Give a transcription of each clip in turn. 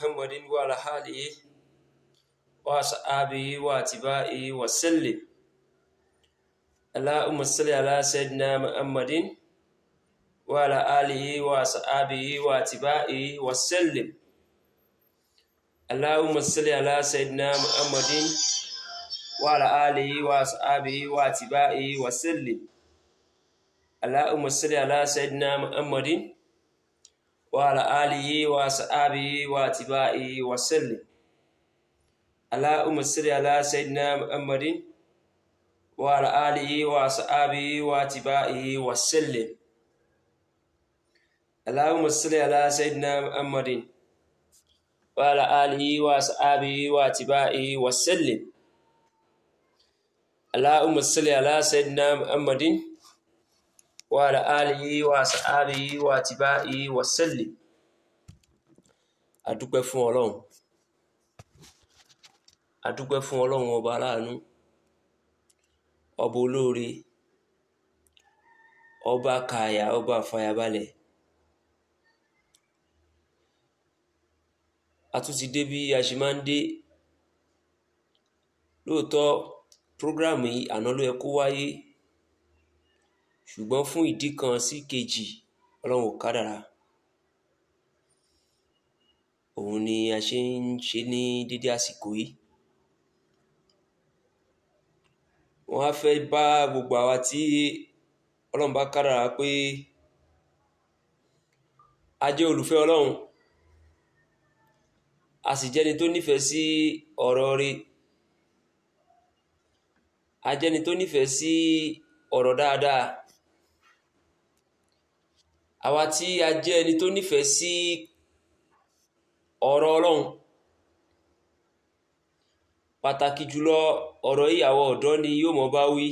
محمد وعلى آله وأصحابه واتباعه وسلم. اللهم صل على سيدنا محمد وعلى آله وأصحابه واتباعه وسلم. اللهم صل على سيدنا محمد وعلى آله وأصحابه واتباعه وسلم. اللهم صل على سيدنا محمد وعلى آله وأصحابه واتباعه وسلم. اللهم صل على سيدنا محمد وعلى آله وأصحابه واتباعه وسلم. اللهم صل على سيدنا محمد وعلى آله وأصحابه واتباعه وسلم. اللهم صل على سيدنا محمد وعلى آله وأصحابه واتباعه وسلم. Adúpẹ́ fún Ọlọ́run. Adúpẹ́ fún Ọlọ́run ọba aláàánú, ọba olóore, ọba kààyà, ọba àfàyàbalẹ̀. A tún ti dé bí a ṣe máa ń dé. Lóòótọ́ prógráàmù yìí àná ló yẹ kó wáyé, ṣùgbọ́n fún ìdí kan sí kejì Ọlọ́run ò kádàrá. Òun ni a ṣe ń ṣe ní dédé àsìkò yìí. Wọ́n á fẹ́ bá gbogbo àwa tí Ọlọ́run bá kádàrá pé a jẹ́ olùfẹ́ Ọlọ́run, a sì jẹ́ni tó nífẹ̀ẹ́ sí ọ̀rọ̀ rẹ̀, a jẹ́ni tó nífẹ̀ẹ́ sí ọ̀rọ̀ dáadáa. Àwa tí a jẹ́ ẹni tó nífẹ̀ẹ́ sí ọ̀rọ̀ Ọlọ́run, pàtàkì jùlọ ọ̀rọ̀ yìí àwọn ọ̀dọ́ ni yóò mọ̀ bá wí.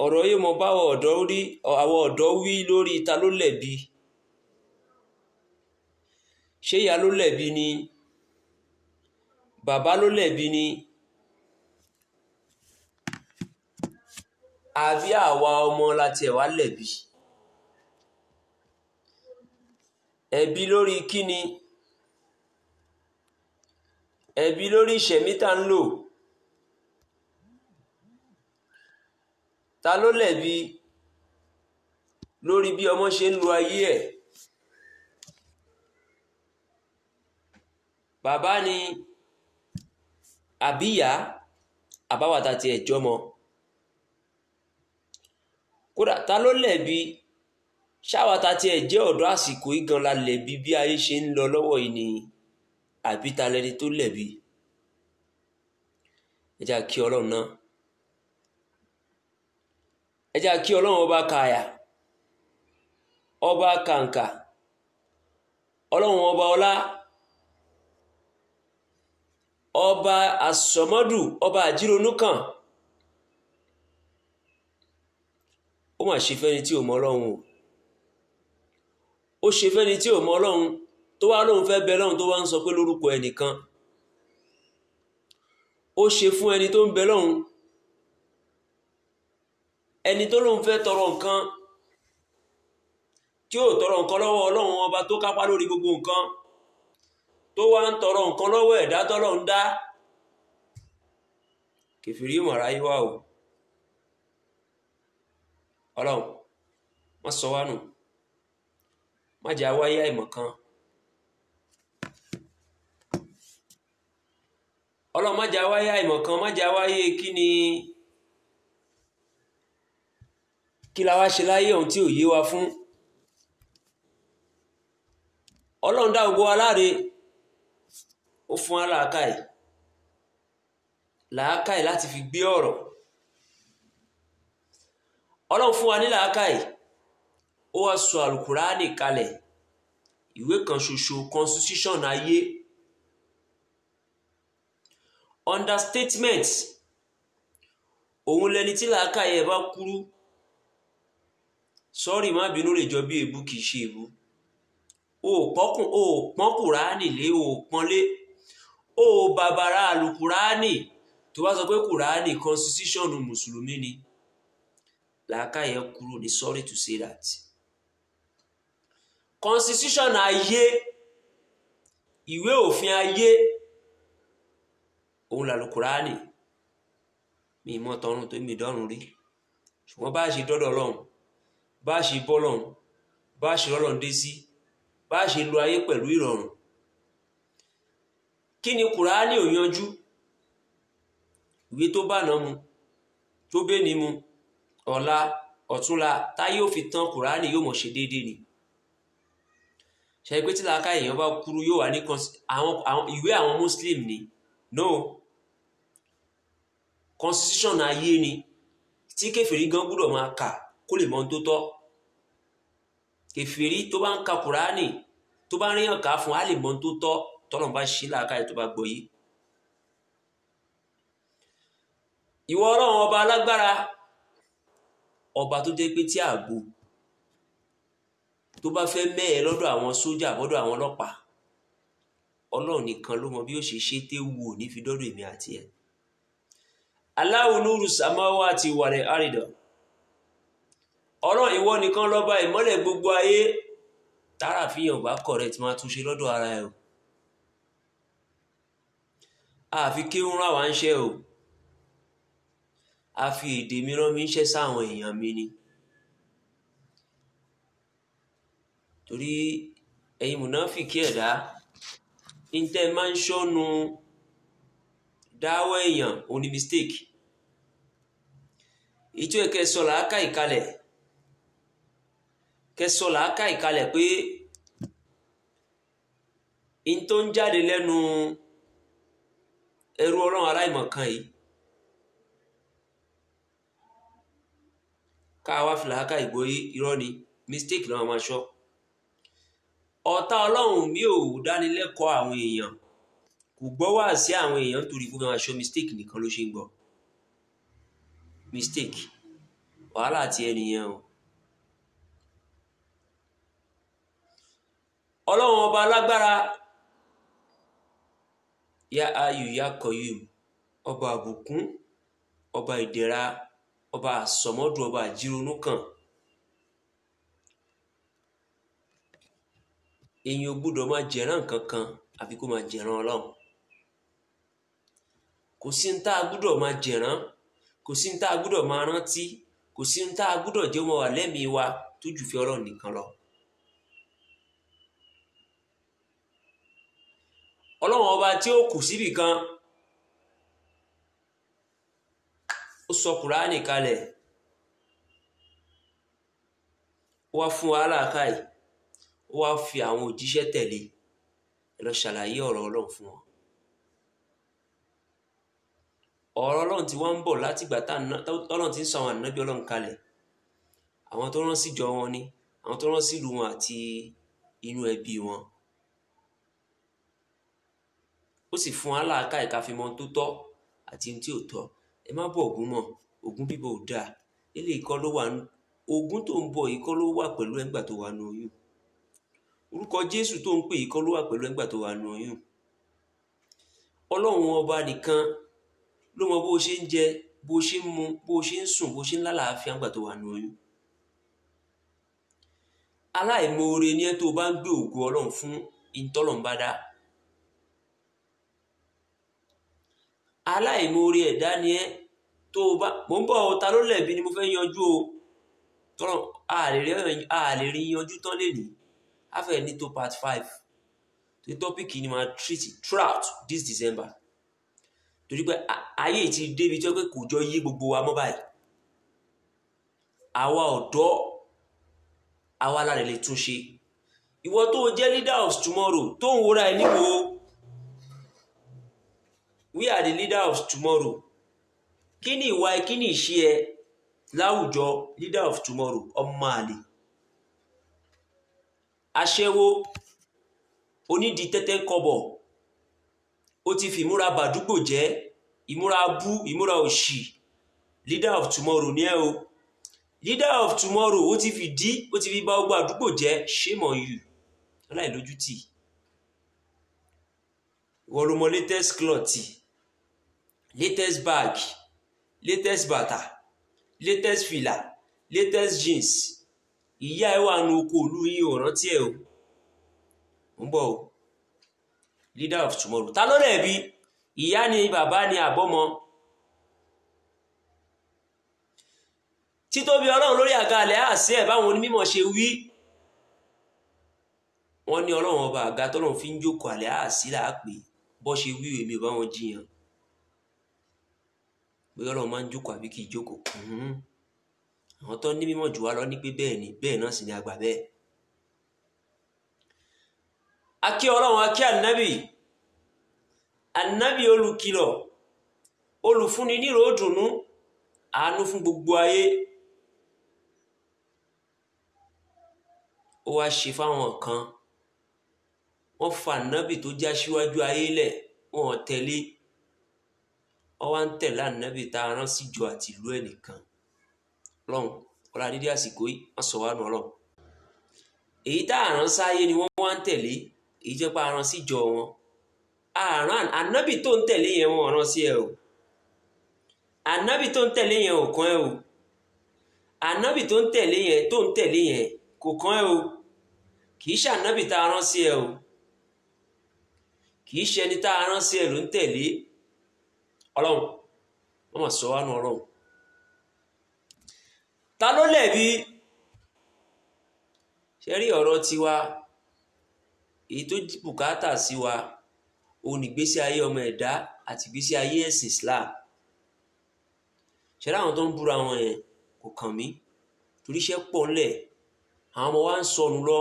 Ọ̀rọ̀ yìí mọ̀ bá àwọn ọ̀dọ́ wí lórí ta ló lẹ̀bi. Ṣé ìyá ló lẹ̀bi ni? Bàbá ló lẹ̀bi ni? Àbí àwa ọmọ láti ẹ̀ wá lẹ̀bi? Ẹ̀bi lórí kíni? Ẹ̀bi lórí ìṣẹ̀mí tá ń lò. Ta ló lẹ̀bi lórí bí ọmọ ṣe ń lo ayé ẹ̀? Bàbá ni àbí ìyá àbáwàtà ti ẹ̀ jọmọ? Kódà ta ló lẹ̀bi? Ṣáwàtà ti ẹ̀ jẹ́ ọ̀dọ́ àsìkò yìí gan la lẹ̀bi bí ayé ṣe ń lọ lọ́wọ́ yìí ni àbí ta lẹni tó lẹ̀bi? Ẹ jẹ́ kí Ọlọ́run náà. Ẹ jẹ́ kí Ọlọ́run ọba kààyà, ọba kàǹkà, Ọlọ́run ọba ọlá, ọba àsọmọ́dù, ọba àjíronúkàn. Ó mà ṣe fẹ́ni tí ò mọ Ọlọ́run o. Ó ṣe fẹ́ni tí ò mọ Ọlọ́run tó wá lóun fẹ́ bẹ Ọlọ́run tó wá ń sọ pé lórúkọ ẹnìkan. Ó ṣe fún ẹni tó ń bẹ Ọlọ́run, ẹni tó lóun fẹ́ tọrọ nǹkan tí ò tọrọ nǹkan lọ́wọ́ Ọlọ́run ọba tó kápá lórí gbogbo nǹkan, tó wá ń tọrọ nǹkan lọ́wọ́ ẹ̀dá tọ́lọ́run dá. Kèfèrí mọ̀ ráyé wá o. Ọlọ́run má sọ wá nù, má jẹ́ àwáyé àìmọ̀kan. Ọlọ́run má jẹ́ àwáyé àìmọ̀kan, má jẹ́ àwáyé kí la wá ṣe láyé ohun tí ò yé wa fún. Ọlọ́run dá gbogbo wa láre, ó fún wa làákàì láti fi gbé ọ̀rọ̀. Ọlọ́run fún wa ní làákàì, ó wá sọ àlùkùránì kalẹ̀, ìwé kan ṣoṣo, constitution ayé. Understatement, òun lẹni tí làákàì ẹ̀ bá kúrú, sọ́rí má bínú, lè jọ bí èébú, kìí ṣe èébú. O pọ́n kùránì lé, o pọ́nlé, o bàbàrà àlùkùránì tó bá sọ pé kùránì constitution mùsùlùmí ni. Làákàì ẹ̀ kúrú ni, sorry to say that. constitution ayé ìwé òfin ayé òun làlùkùránì. mi mọ̀ tọ̀run tó mi dọ́run rí ṣùgbọ́n bá ṣe dọ́dọ̀ Ọlọ́run bá ṣe bọ́ Ọlọ́run bá ṣe rọ́lọ́run dé sí bá ṣe lo ayé pẹ̀lú ìrọ̀rùn. kí ni kùránì ò yanjú? ìwé tó bá náà mu tó bẹ́ẹ̀ ni mu ọ̀la ọ̀túnla táyé ò fi tán kùránì yóò mọ̀ ṣe déédéé ni. ṣe pé tí làákà èèyàn bá kúrú yóò wà ní ìwé àwọn muslim ni no constitution ayé ni tí kèfèrí gan gbúdọ̀ máa kà kó lè mọ ohun tó tọ́. kèfèrí tó bá ń ka kùránì tó bá ń ríyàn ká fún á lè mọ ohun tó tọ́ tọ́lọ́run bá ṣí làákà ẹ̀ tó bá gbọ́ yìí. ìwọ Ọlọ́run ọba alágbára ọba tó jẹ́ pé tí àgbo tó bá fẹ́ mẹ́ẹ̀ lọ́dọ̀ àwọn sójà lọ́dọ̀ àwọn ọlọ́pàá Ọlọ́run nìkan ló mọ bí ó ṣe ṣe téwu ò ní fi dọ́dọ̀ èmi àti ẹ̀. Allahu nuru samawati wal ardi. Ọlọ́run ìwọ nìkan lọ́ba ìmọ́lẹ̀ gbogbo ayé. tára fihàn bá correct máa tún ṣe lọ́dọ̀ ara ẹ̀ o. àfi kéwọ́n ra wá ń ṣe o. a fi èdè mìíràn mi ń ṣe sáwọn èèyàn mi ni. torí ẹ̀yin mùnáfìkí ẹ̀dá ìtẹ́ máa ń ṣọ́nu dáwọ́ èèyàn ò ní mistake. ìjọ ìkẹsọ̀ làákà ìkalẹ̀ kẹsọ̀ làákà ìkalẹ̀ pé in tó ń jáde lẹ́nu ẹrú Ọlọ́run aláìmọ̀kan yìí káwa fi làákà ìgbóyé irọ́ ni mistake lọ́wọ́ máa ṣọ́. ọ̀tá Ọlọ́run mi ò dánilẹ́kọ̀ọ́ àwọn èèyàn kò gbọ́ wá sí àwọn èèyàn nítorí kó máa ṣọ́ mistake nìkan ló ṣe ń gbọ́ mistake wàhálà ti ẹnìyàn o. Ọlọ́run ọba alágbára ya ayù ya kọ̀yùm ọba àbùkún ọba ìdẹ̀ra ọba àsọmọ́dù ọba àjíronú kan. èèyàn ò gbúdọ̀ máa jẹ̀rán nǹkan kan àfi kó máa jẹ̀rán Ọlọ́run. kò sí ní tá a gbúdọ̀ máa jẹ̀rán kò sí ní tá a gbúdọ̀ máa rántí kò sí ní tá a gbúdọ̀ jẹ́ ọmọ wà lẹ́mìí wa tó jù fi Ọlọ́run nìkan lọ. Ọlọ́run ọba tí ó kù síbì kan ó sọ kùránì kalẹ̀ ó wá fún wa láàkáì ó wá fi àwọn òjíṣẹ́ tẹ̀lé ẹ lọ ṣàlàyé ọ̀rọ̀ Ọlọ́run fún wọn. ọ̀rọ̀ Ọlọ́run tí wọ́n ń bọ̀ látìgbà tọ́lọ́run ti ń sọ àwọn ànábì Ọlọ́run kalẹ̀ àwọn tó rán síjọ wọn ni àwọn tó rán sílùú wọn àti inú ẹbí wọn. ó sì fún wa láàkáì ká fi mọ ohun tó tọ́ àti ohun tí ò tọ́. ẹ má bọ Ògún mọ́ Ògún bíbọ ò dáa eléyìí kọ́ ló wà Ògún tó ń bọ yìí kọ́ ló wà pẹ̀lú ẹgbà tó wà nù oyún. orúkọ Jésù tó ń pè yìí kọ́ ló wà pẹ̀lú ẹgbà tó wà nù oyún. Ọlọ́run ọba nìkan ló mọ bó ṣe ń jẹ bó ṣe ń mu bó ṣe ń sùn bó ṣe ń lálàáfíà ẹgbà tó wà nù oyún. aláìmoore ni ẹ tó bá ń gbé ògo Ọlọ́run fún ìtọ́lọ̀mbádá. aláìmoore ẹ̀dá ni ẹ tó bá mò ń bọ̀ ta ló lẹ̀bi ni mo fẹ́ yanjú o tọ́lọ̀ a lè rí yanjú tán lè ní a fẹ́ ní tó part 5 tó tọ́pìkì ni máa treat throughout this December torí pé ayé ti débi tí ó pé kò jọ yé gbogbo wa mọ́ báyìí. àwa ọ̀dọ́ àwa la lè tún ṣe. ìwọ tó jẹ́ leader of tomorrow tó ń wúra ẹ níbo we are the leader of tomorrow. kí ni ìwà ẹ kí ni ìṣe ẹ láwùjọ leader of tomorrow ọmọ àlè aṣẹ́wó onídìí tẹ́tẹ́ kọ́bọ̀ ó ti fi ìmúra bàdúgbò jẹ́ ìmúra bú ìmúra òṣì. leader of tomorrow ni ẹ o leader of tomorrow ó ti fi bà gbogbo àdúgbò jẹ́ shame on you aláìlójútì. ìwọ ló mọ latest cloth latest bag latest bàtà latest fìlà latest jeans ìyá ẹ wà nù oko òlu yín ò rántí ẹ o ń bọ̀ o leader of tomorrow ta ló lẹ̀bi ìyá ni bàbá ni àbọ́mọ títóbi ọlọ́run lórí àga àlẹ́ àṣẹ ẹ̀ báwọn onímọ̀ ṣe wí wọ́n ní ọlọ́run ọba àga tọ́lọ́run fi ń jókòó àlẹ́ àṣì láàpè bọ́ ṣe wí èmi ò bá wọn jiyàn bóyá ọlọ́run máa ń jókòó àbí kì í jókòó àwọn tó ní mímọ̀ jù wá lọ ní pé bẹ́ẹ̀ ni bẹ́ẹ̀ náà sì ni àgbà bẹ́ẹ̀. akí ọlọ́run akí ànábì olùkìlọ̀ olùfúnni nírò dùnú àánú fún gbogbo ayé ó wá ṣe fáwọn kan wọ́n fa ànábì tó já síwájú ayé lẹ̀ wọ́n tẹ̀lé wọ́n wá ń tẹ̀lé ànábì tá a rán síjọ àti ìlú ẹ̀ nìkan lọ́hùn ọ̀la dídí àsìkò yìí wọ́n sọ wá nù ọlọ́run èyí tá a rán sáyé ni wọ́n wá ń tẹ̀lé èyí jẹ́ pé a rán síjọ wọn àrán ànábì tó ń tẹ̀lé yẹn wọn rán sí ẹ o ànábì tó ń tẹ̀lé yẹn ò kàn ẹ́ o ànábì tó ń tẹ̀lé yẹn kò kàn ẹ́ o kì í ṣe ànábì tá a rán sí ẹ o kì í ṣe ẹni tá a rán sí ẹ ló ń tẹ̀lé ọlọ́run wọ́n mà sọ wá nù ọlọ́run ta ló lẹ̀bi ṣe rí ọ̀rọ̀ tiwa èyí tó bùkátà sí wa òun ìgbésí ayé ọmọ ẹ̀dá àti ìgbésí ayé ẹ̀sìn Islam ṣe láwọn tó ń búra wọn yẹn kò kàn mí torí iṣẹ́ pọ̀ ńlẹ̀ àwọn ọmọ wa ń sọnù lọ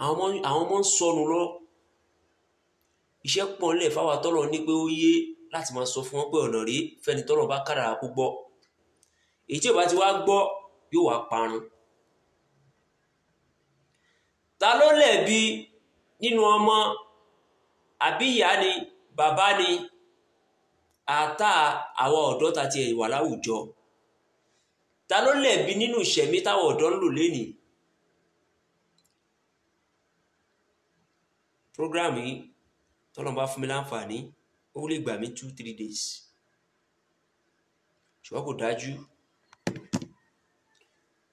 àwọn ọmọ ń sọnù lọ iṣẹ́ pọ̀ ńlẹ̀ fáwọn tọ́lọ̀ ní pé ó yé láti máa sọ fún wọn pé ọ̀nà rí fẹ́ni tọ́lọ̀ bá kádàrá kó gbọ́ èyí tí ò bá ti wá gbọ́ yóò wá parun ta ló lẹ̀bi nínú ọmọ àbí ìyá ni bàbá ni àtà àwọn ọ̀dọ́ ta ti wà láwùjọ ta ló lẹ̀bi nínú ìṣẹ̀mí táwọn ọ̀dọ́ ń lò lénìí program yìí tọ́lọ́n bá fún mi láǹfààní ó lè gbà mí 2-3 days ṣùgbọ́n kò dájú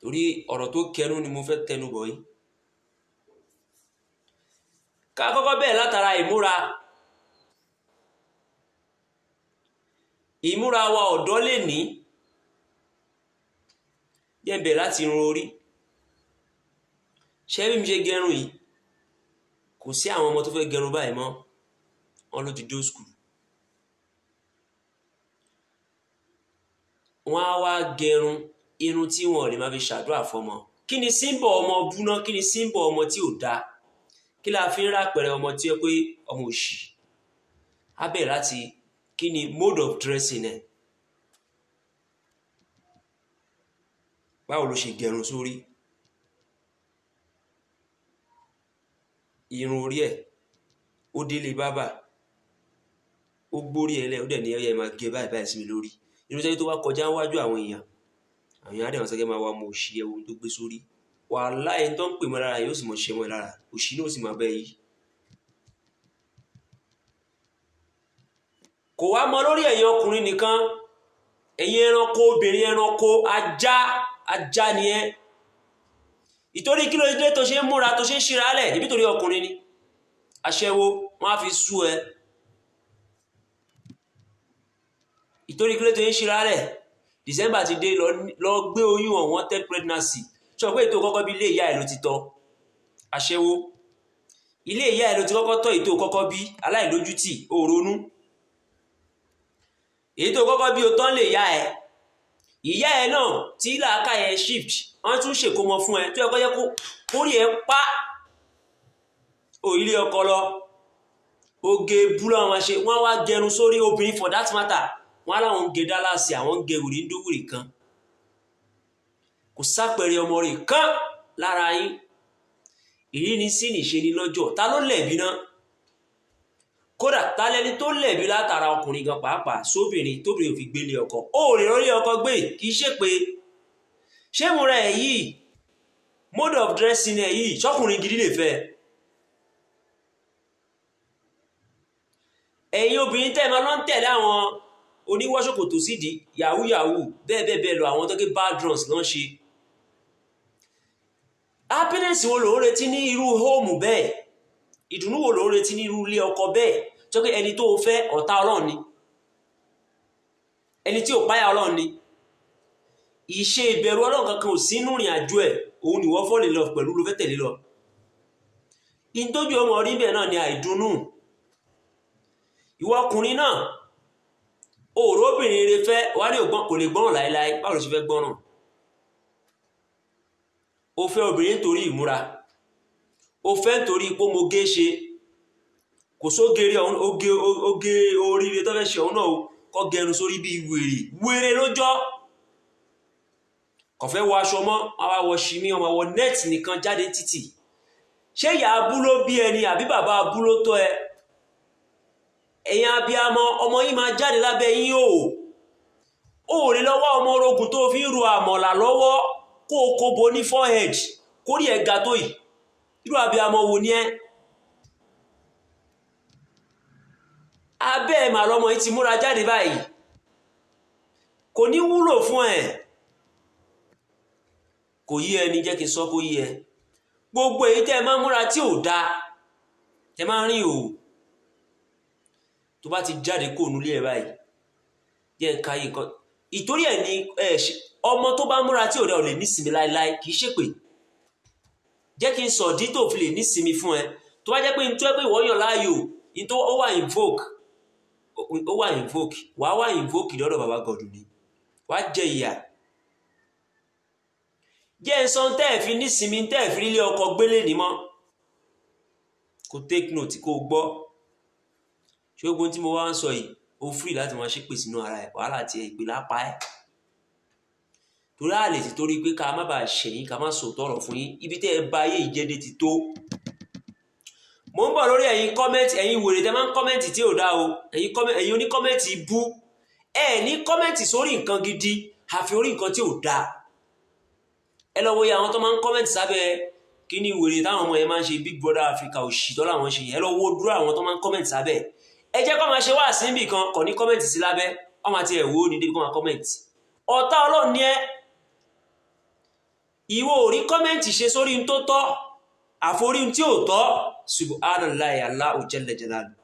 torí ọ̀rọ̀ tó kẹnu ni mo fẹ́ tẹnu bọ̀ yìí ká kọ́kọ́ bẹ́ẹ̀ látara ìmúra wa ọ̀dọ́ lè ní jẹ́ bẹ̀rẹ̀ láti irun orí ṣé bí mi ṣe gẹrun yìí kò sí àwọn ọmọ tó fẹ́ gẹrun báyìí mọ́ wọn ló ti dó skul wọn á wá gẹrun irun tí wọn ò lè máa fi ṣàdúrà fọmọ kí ni símbọ̀ ọmọ búná kí ni símbọ̀ ọmọ tí ò dáa kí la fi ń rápẹrẹ ọmọ tí ó pé ọmọ òṣì á bẹ̀rẹ̀ láti kí ni mode of dressing ẹ̀ báwo ló ṣe gẹrun sórí irun orí ẹ̀ ó délé bábà ó gbórí ẹ̀ lẹ̀ ó dẹ̀ ní ẹ̀yẹ máa gé báyìí báyìí sí mi lórí irun sẹ́yìn tó wá kọjá wájú àwọn èèyàn àdéhùn sẹ́kẹ́ máa wá ọmọ òṣì ẹ̀wọ̀n tó gbé sórí wàhálà ẹni tó ń pè mọ́ lára yóò sì mọ̀ ṣe mọ́ lára òṣì náà sì máa bẹ́ yìí kò wá mọ lórí ẹ̀yin ọkùnrin nìkan ẹ̀yin ẹranko obìnrin ẹranko ajá ni ẹ́ ìtorí kí ló dé tó ṣe ń múra tó ṣe ń ṣíra lẹ̀ níbi torí ọkùnrin ni aṣẹ́wó wọ́n á fi sú ẹ ìtorí kí ló tó ń ṣíra lẹ̀ December ti dé lọ gbé oyún unwanted pregnancy sọ pé ètò kọ́kọ́ bí ilé ìyá ẹ̀ ló ti tọ́ aṣẹ́wó ilé ìyá ẹ̀ ló ti kọ́kọ́ tọ́ ètò kọ́kọ́ bí aláìlójútì òronú èyí tó kọ́kọ́ bí o tán lè yá ẹ ìyá ẹ náà tí làákà yẹn shift wọ́n tún ṣèkómọ fún ẹ tó yẹ kó jẹ́ kó rí ẹ pa ò ilé ọkọ lọ oge búlọ àwọn ṣe wọ́n wá gẹrun sórí obìnrin for that matter wọ́n láwọn ń gé dálásì àwọn ń gé wùrí ń dówùrì kan kò sápẹrẹ ọmọ rẹ̀ kán lára yín èyí ni sí nìṣe ni lọ́jọ́ ta ló lẹ̀bi náà kódà ta lẹni tó lẹ̀bi látara ọkùnrin gan pàápàá sóbìnrin tóbìnrin ò fi gbélé ọkọ ó lè rọrí ọkọ gbé kì í ṣe pé ṣé mo ra ẹ yìí mode of dressing ẹ yìí ṣọkùnrin gidi lè fẹ́ ẹ̀yin obìnrin tẹ́ ẹ máa lọ ń tẹ̀lé àwọn oníwọ́ṣòkòtò sídìí yahoo yahoo bẹ́ẹ̀ lọ àwọn tó ké bad runs lọ́n ṣe happiness wo ló ń retí ní irú hóòmù bẹ́ẹ̀ ìdùnnú wo ló ń retí nínú ilé ọkọ bẹ́ẹ̀ tó pé ẹni tó fẹ́ ọ̀tá Ọlọ́run ni, ẹni tí ò páyà Ọlọ́run ni, ìṣe ìbẹ̀rù Ọlọ́run kankan ò sí nínú ìrìn àjò ẹ̀, òun ni wọ́n fall in love pẹ̀lú ló fẹ́ tẹ̀lé lọ. ìtójú ọmọ rí bẹ́ẹ̀ náà ni àìdùnnú. ìwọ ọkùnrin náà òòrò obìnrin rẹ fẹ́ wá ní ògbọ́n kò lè gbọ́ràn láéláé, báwo ló ṣe fẹ́ gbọ́ràn? o fẹ́ obìnrin nítorí ìmúra, o fẹ́ nítorí pé mo gé ṣe, kò sógere oge oríire tó fẹ́ ṣe ọ̀hún náà kọ́ gẹrun sórí bíi wèrè lójọ́, kò fẹ́ wọ aṣọ mọ́, àwa wọ ṣìmí ọmọ wọ nẹ́ẹ̀tì nìkan jáde títì. ṣé ìyá abú ló bí ẹni àbí bàbá abú ló tọ́ ẹ? ẹ̀yin abiyamọ ọmọ yìí máa jáde lábẹ́ yín o ò lè lọ́wọ́ ọmọ orogun tó fi ń ro àmọ̀là lọ́wọ́ kó o kó bo ní forehead kórí ẹ̀ ga tó yìí, irú abiyamọ wo ni ẹ́? abẹ́ ẹ̀ mà lọ́mọ yìí ti múra jáde báyìí, kò ní wúlò fún ẹ̀. kò yí ẹni jẹ́ kí n sọ kó yí ẹ. gbogbo èyí tẹ́ ẹ máa ń múra tí ò dáa, ẹ máa ń rìn o, tó bá ti jáde kó nulé ẹ báyìí jẹ́ ká yí nǹkan. ìtorí ẹ̀ ní ọmọ tó bá múra tí ò dáa ò lè nísinmi láéláé, kì í ṣèpè. jẹ́ kí n sọ dí tó fi lè nísinmi fún ẹ. tó bá jẹ́ pé n tó ẹ pé ìwọ yàn láàyò n tó ó wà invoke wàá wà invoke lọ́dọ̀ bàbá gọ̀dù ni, wàá jẹ ìyà. jẹ́ ń sọ tẹ́ ẹ̀ fi nísinmi tẹ́ ẹ̀ fi nílé ọkọ gbélé ní mọ́, kò take note kó gbọ́. ṣógun tí mo wá ń sọ yìí ó free láti máa ṣépè sínú ara ẹ̀, wàhálà tí ẹ̀ ìpè lápá ẹ̀. torí àlè ti torí pé ká má bàa ṣẹ̀yìn ká má sòótọ́ ọ̀rọ̀ fún yín, ibi tẹ́ ẹ bá ayé ìjẹ́dé ti tó. mo ń bọ̀ lórí ẹ̀yin kọ́mẹ́ǹtì, ẹ̀yin wèrè tẹ́ máa ń kọ́mẹ́ǹtì tí ò dá o, ẹ̀yin oní kọ́mẹ́ǹtì bú, ẹ̀ ní kọ́mẹ́ǹtì sórí nǹkan gidi àfi orí nǹkan tí ò dá. ẹ lọ wo àwọn tó máa ń kọ́mẹ́ǹtì sábẹ́ kí ni wèrè táwọn ọmọ yẹn máa ń ṣe Big Brother Africa òṣì tó láwọn ṣe yẹn, ẹ lọ wo dúró àwọn tó máa ń kọ́mẹ́ǹtì sábẹ́. ẹ jẹ́ kó máa ṣe wá sí ibì kan kò ní kọ́mẹ́ǹtì sí lábẹ́, ọmọ àti ẹ̀wò ní débi kó máa kọ́mẹ́ǹtì. ọ̀tá Ọlọ́run ni ẹ́, ìwọ ò rí kọ́mẹ́ǹtì ṣe sórí ohun tó tọ́ àforí ohun tí ò tọ́. Subhanallahi Allahu jalla jalaluhu.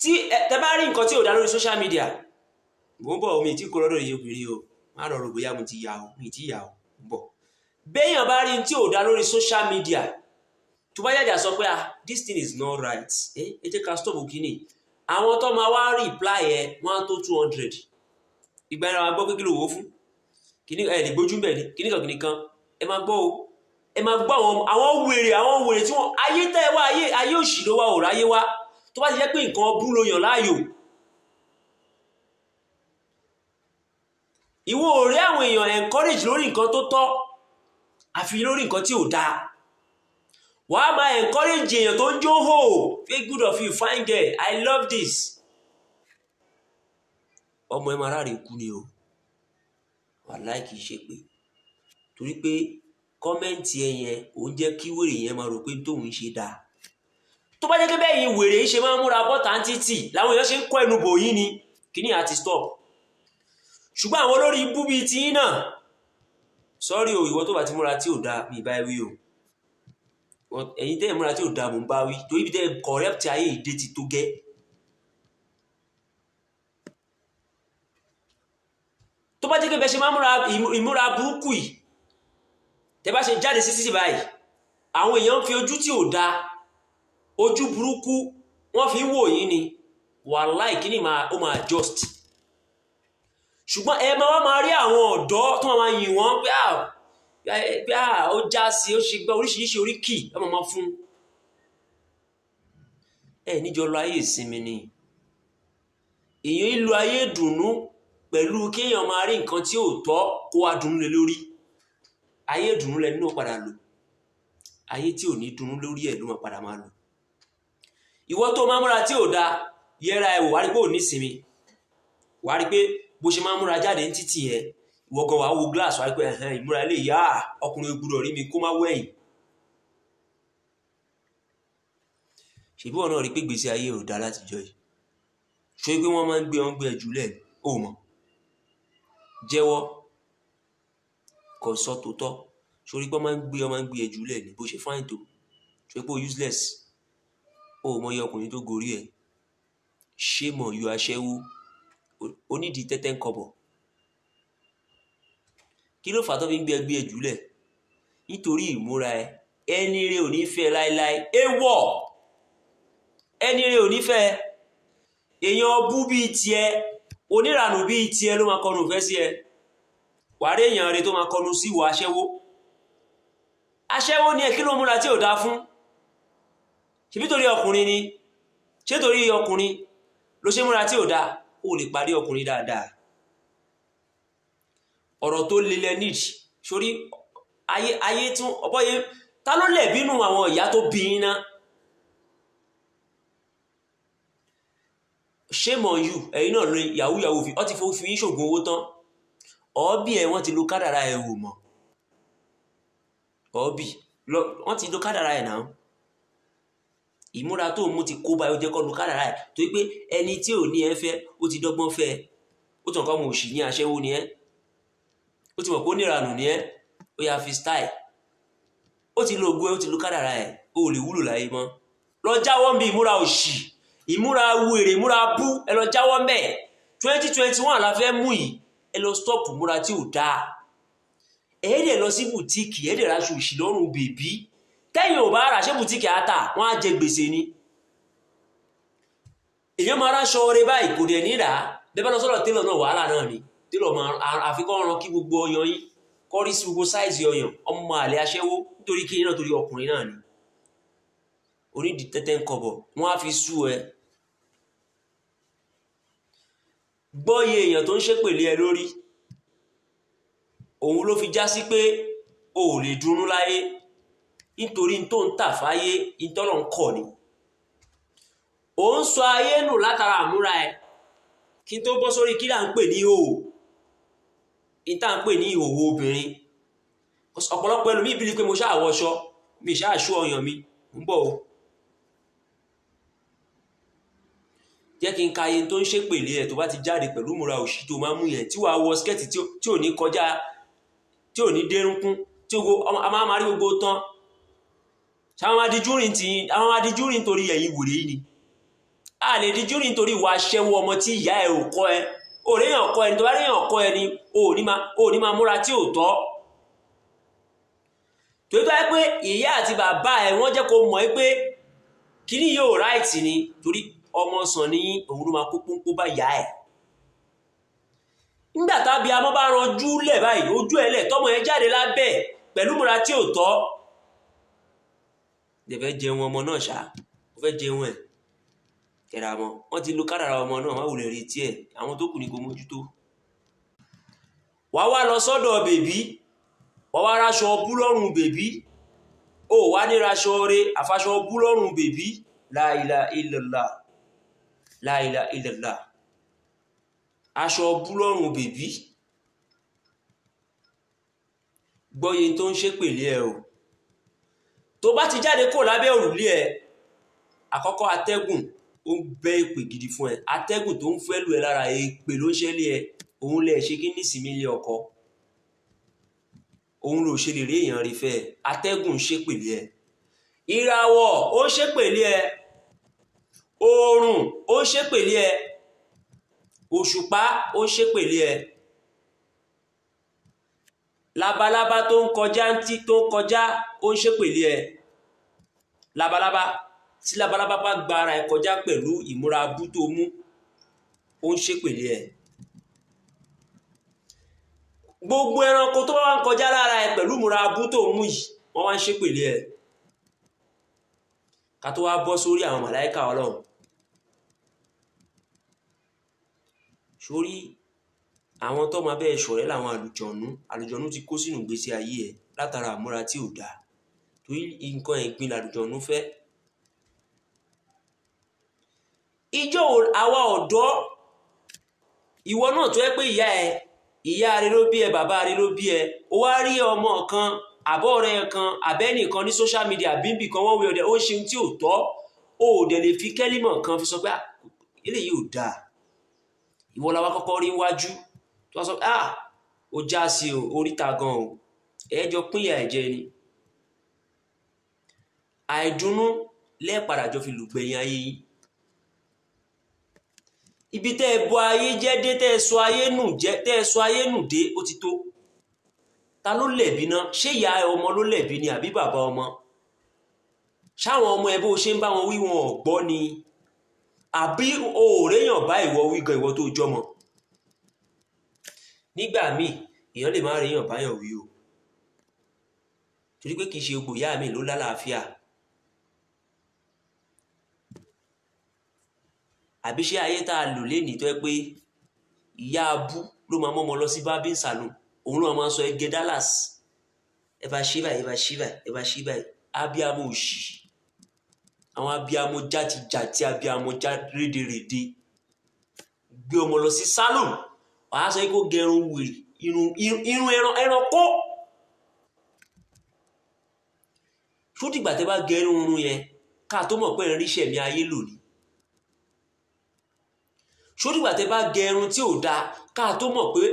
tí tẹ bá rí nǹkan tí ò dá lórí social media, mo ń bọ̀ omi tí kò lọ́dọ̀ yìí obìnrin o, má lọ rò bóyá mo ti yà o, mi ti yà o, ń bọ̀. béèyàn bá rí tí ò dá lórí social media tó bá jàjà sọ pé this thing is not right, ẹ jẹ́ ká stop kínní, àwọn tó máa wá reply ẹ wọ́n á tó 200. ìgbà yẹn máa gbọ́ pé kí ló wò ó fún kínní ẹ lè gbójú bẹ̀ ni kínní kan ẹ máa gbọ́ o, ẹ máa gbọ́ àwọn wèrè tí wọ́n ayé tẹ́ ẹ wá ayé òṣì ló wá ò ráyé wá. tó bá ti jẹ́ pé nǹkan bú ló yàn láàyò, ìwọ ò rí àwọn èèyàn encourage lórí nǹkan tó tọ́ àfi lórí nǹkan tí ò dáa. wàá máa encourage èèyàn tó ń jó hò feel good of you fine girl I love this. ọmọ ẹ máa ráre kú ni o, wàláì kìí ṣe pé torí pé kọ́mẹ́ǹtì ẹ yẹn ò ń jẹ́ kí wèrè yẹn máa rò pé tóun ṣe dáa. tó bá jẹ́ pé bẹ́ẹ̀ yín wèrè yìí ṣe máa ń múra bọ́ta ń títì làwọn èèyàn ṣe ń kọ́ ẹnu bò yín ni kíní àti stop. ṣùgbọ́n àwọn olórí ibú bíi ti yín náà, sọ́rí o, ìwọ tó bá ti múra tí ò dáa mi bá wí o, ẹ̀yin tẹ́ ẹ̀ múra tí ò dáa mò ń bá wí, torí ibi tẹ́ ẹ̀ correct ayé ìdé ti tó gẹ́. tó bá jẹ́ pé bẹ́ẹ̀ ṣe máa múra ìmúra burúkú yìí, tẹ́ bá ṣe jáde sí títì báyìí àwọn èèyàn ń fi ojú tí ò dáa, ojú burúkú wọ́n fi ń wò yín ni, wàláì kíní ó máa just. ṣùgbọ́n ẹ máa rí àwọn ọ̀dọ́ tó máa yìn wọ́n pé ó já sí ó ṣe gbá oríṣiríṣi oríkì ẹ máa fún. ẹ níjọ lọ ayé ìsinmi ni, èèyàn ìlú ayé dùnnú pẹ̀lú kéèyàn máa rí nǹkan tí ò tọ́ kó wá dùnnú lé lórí. ayé dùnnú lẹni náà padà lò, ayé tí ò ní dùnnú lórí ẹ̀ ló máa padà máa lò. ìwọ tó máa múra tí ò dáa yẹra ẹ wò, wá rí pé ò ní ìsinmi, wá rí pé bó ṣe máa ń múra jáde ní títì ẹ ìwọ gan wàá wo glass wá rí pé ìmúra ilé ìyá ọkùnrin gbọ́dọ̀ rí mi kó má wẹ̀yìn. ṣèbí wọn náà rí pé gbèsè ayé ò dáa látijọ́ yìí, ṣé pé wọ́n máa ń gbé jùlẹ̀ ó mọ̀ jẹ́wọ́ kò sọ tòótọ́. sórí pé ọmọ ń gbé ẹjú lẹ̀ ní bó ṣe fáìn tó sórí pé useless ó mọ iye ọkùnrin tó gorí ẹ̀ shame on you aṣẹ́wó onídìí tẹ́tẹ́ ń kọ́bọ̀ kí ló fà á tó fi ń gbé ẹjú lẹ̀ nítorí ìmúra ẹ ẹni rẹ ò ní fẹ́ láéláé ewọ̀ ẹni rẹ ò ní fẹ́ èèyàn bú bíi tiẹ̀ oníranù bíi tiẹ̀ ló máa kọnu ìfẹ́ sí ẹ wàá rí èèyàn rẹ tó máa kọnu sí ìwà aṣẹ́wó ni ẹ kí ló múra tí ò dáa fún ṣebí torí ọkùnrin ni ṣé torí ọkùnrin ló ṣe múra tí ò dáa ó lè parí ọkùnrin dáadáa ọ̀rọ̀ tó lelẹ̀ nídìí sórí ayé tún ọ̀bọ̀yé ta ló lẹ̀ bínú àwọn ìyá tó bí iná shame on you ẹ̀yin náà lo yahoo fi ọtí fi yín ṣògùn owó tán ọ̀ọ́bì ẹ̀ wọ́n ti lo kádàrá ẹ̀ wò mọ́ ọ̀ọ́bì wọ́n ti lo kádàrá ẹ̀ náà ìmúra tó mú ti kó báyìí ó jẹ́ kó lo kádàrá ẹ̀ torí pé ẹni tí ò ní ẹ fẹ́ ó ti dọ́gbọ́n fẹ́ ó tàn kọ́ mọ̀ òṣì ní aṣẹ́wó ni ẹ́ ó ti mọ̀ pé ó níranù ni ẹ́ ó yà fi style ó ti lo ògùn ẹ̀ ó ti lo kádàrá ẹ̀ ó lè wúlò láyé mọ́ lọ jáwọ́ ń bí ìmúra òṣì ìmúra wèrè ìmúra bú ẹ lọ jáwọ́ mẹ́ 2021 la fẹ́ mú yìí ẹ lọ stop múra tí ò dáa ẹ̀ẹ́dẹ̀ lọ sí bùtíìkì ẹ̀ẹ́dẹ̀ raṣọ òṣì lọ́rùn bèbí tẹ́yìn ò bá rà ṣé bùtíìkì àtà wọ́n á jẹ gbèsè ni èèyàn máa ráṣọ ọrẹ báyìí kò dẹ̀ nídà bẹ́ẹ̀ lọ sọ́dọ̀ télọ̀ náà wàhálà náà ni télọ̀ máa àfikún ọ̀ràn kí gbogbo ọyàn yín kọ́rí sí gbogbo sáìzì ọyàn ọmọ àlè aṣẹ́wó nítorí kí náà torí ọkùnrin náà ni onídìí tẹ́tẹ́ ń kọ̀bọ̀ wọ́n á fi sú ẹ gbọ́yé èèyàn tó ń ṣépèlé ẹ lórí òun ló fi já sí pé o ò lè dùnnú láyé nítorí tó ń tà fáyé ìtọ́lọ̀ ń kọ̀ ni ò ń sọ ayé nù látara àmúra ẹ kí n tó bọ́ sórí kí là ń pè ní ìhòòhò ìta ń pè ní ìhòòhò obìnrin ọ̀pọ̀lọpọ̀ ẹlòmíì bí pé mo ṣáà wọṣọ mi ṣáà ṣú ọyàn mi ń bọ̀ o jẹ́ kí n ka iye tó ń ṣépèlé ẹ̀ tó bá ti jáde pẹ̀lú múra òṣì tó máa mú yẹn tí wàá wọ skẹ́ẹ̀tì tí ò ní kọjá tí ò ní dérunkún tí a máa rí gbogbo tán ṣáwọn máa di júrìn torí ẹ̀yin wèrè yìí ni a lè di júrìn torí ìwà aṣẹ́wó ọmọ tí ìyá ẹ̀ ò kọ́ ẹ òréyàn kọ́ ẹni tó bá réyàn kọ́ ẹni ò ní máa múra tí ò tọ́ tó tó yẹ pé ìyá àti bàbá ẹ̀ wọ́n jẹ́ kó mọ̀ pé kíní yóò ráìtì ni torí ọmọ sàn ní òun ló máa kó pọ́npọ́ bá ìyá ẹ̀ nígbà tábí amọ́ bá ranjú lẹ̀ báyìí ojú ẹ̀ lẹ̀ tọ́mọ ẹ̀ jáde lábẹ́ pẹ̀lú múra tí ò tọ́ dẹ̀fẹ́ jẹun ọmọ náà ṣá ó fẹ́ jẹun ẹ̀ kẹ̀rà mọ́ wọ́n ti lo kádàrà ọmọ náà má wùlẹ̀ retí ẹ̀ àwọn tó kù ní kò mójútó wà wá lọ sọ́dọ̀ bèbí wà wá raṣọ bú lọ́rùn bèbí ó wá ní raṣọ rẹ àfaṣọ bú lọ́rùn bèbí la ilaha illallah la ilaha illallah aṣọ bú lọ́rùn bèbí gbọ́yé tó ń ṣépèlé ẹ o tó bá ti jáde kó lábẹ́ òrùlé ẹ àkọ́kọ́ atẹ́gùn ó ń bẹ́ èpè gidi fún ẹ atẹ́gùn tó ń fẹ́ lù ẹ lára èpè ló ń ṣẹlẹ̀ ẹ òun lẹ̀ ṣe kí nísìmí ilé ọkọ òun ló ṣe lè rí èèyàn rí fẹ́ atẹ́gùn ń ṣépèlé ẹ ìràwọ̀ ó ń ṣépèlé ẹ oòrùn ó ń ṣépèlé ẹ òṣùpá ó ń ṣépèlé ẹ labalábá tó ń kọjá ó ń ṣépèlé ẹ labalábá tí labalábá bá gba ara ẹ kọjá pẹ̀lú ìmúra abú tó mú ó ń ṣépèlé ẹ gbogbo ẹranko tó bá wá ń kọjá lára ẹ pẹ̀lú ìmúra abú tó mú yìí wọ́n wá ń ṣépèlé ẹ ká tó wá bọ́ sórí àwọn màláíkà Ọlọ́run sórí àwọn tó máa bẹ́ẹ̀ ṣọ̀rẹ́ làwọn àlùjọ̀nú ti kó sínú ìgbésí ayé ẹ̀ látara àmúra tí ò dáa torí nǹkan ẹ̀gbin làlùjọ̀nú fẹ́. ìjọ àwa ọ̀dọ́ ìwọ náà tó yẹ pé ìyá rẹ ló bí ẹ bàbá rẹ ló bí ẹ ó wá rí ọmọ kan àbọ̀ rẹ kan àbẹ́nìkan ní social media bíbí kan wọ́n wí ọdẹ ó ń ṣe tí ò tọ́ ó dẹ̀ lè fi kẹ́límọ̀ kan fi sọ pé eléyìí ò dáa ìwọ la wá kọ́kọ́ rí wájú tó wá sọ ó já sí oríta gan o ẹjọ́ pínyà ẹ̀jẹ̀ ni àìdùnnú lẹ́ẹ̀padà jọ fi lùgbẹ̀yìn ayé yín. Ibi tẹ́ ẹ bọ ayé jẹ́ dé, tẹ́ ẹ sọ ayé nù dé, ó ti tó. Ta ló lẹ̀bi náà? Ṣé ìyá ọmọ ló lẹ̀bi ni àbí bàbá ọmọ? Ṣáwọn ọmọ ẹ bó ṣe ń bá wọn wí wọn ò gbọ́ ni àbí òòréyàn bá ìwọ wí gan ìwọ tó jọmọ? Nígbà míì èèyàn lè má réyàn báyàn wí o, torí pé kì í ṣe gbogbo ìyá mi ló lálàáfíà. Àbí ṣé ayé tá a lò lénìí tó yẹ pé ìyá abú ló máa mọ́mọ lọ sí bábí salon, òun ló máa sọ ẹgẹ Dallas, ẹ bá ṣí báyìí, ẹ bá ṣí báyìí, ẹ bá ṣí báyìí. Abíamọ òṣì, àwọn abíamọ játijàti, abíamọ já rédèrèdè, gbé ọmọ lọ sí salon, wàá sọ kó gẹrun wèrè, irun ẹranko. Ṣó dìgbà tẹ́ bá gẹrun irun yẹn ká tó mọ̀ pé ẹ̀ ń ríṣẹ́ mi ayé lò ní? Ṣó dìgbà tẹ́ bá gẹrun tí ò dáa ká tó mọ̀ pé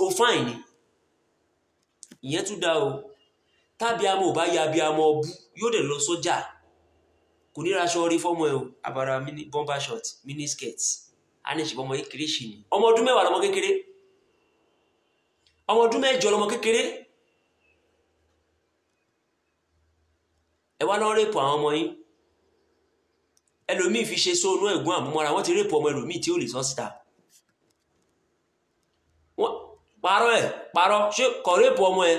o fáìn ni? Ìyẹn tún dá o. Tábíamọ ò bá ya abíamọ bú yóò dẹ̀ lọ sọ́jà, kò ní raṣọ orí fọ́mọ ẹ o, àbàrà bomber short mini skirt, a ní ṣùgbọ́n ọmọ kékeré ṣì ní. Ọmọ ọdún 10 lọmọ kékeré, ọmọ ọdún 8 lọmọ kékeré. Ẹ wá lọ rèpù àwọn ọmọ yín. Ẹlòmíì fi ṣe sóònú ẹ̀gbọ́n àmúmọ́ra, wọ́n ti rèpù ọmọ ẹlòmíì tí ó lè sọ síta. Parọ́ ṣé kọ̀ rèpù ọmọ ẹ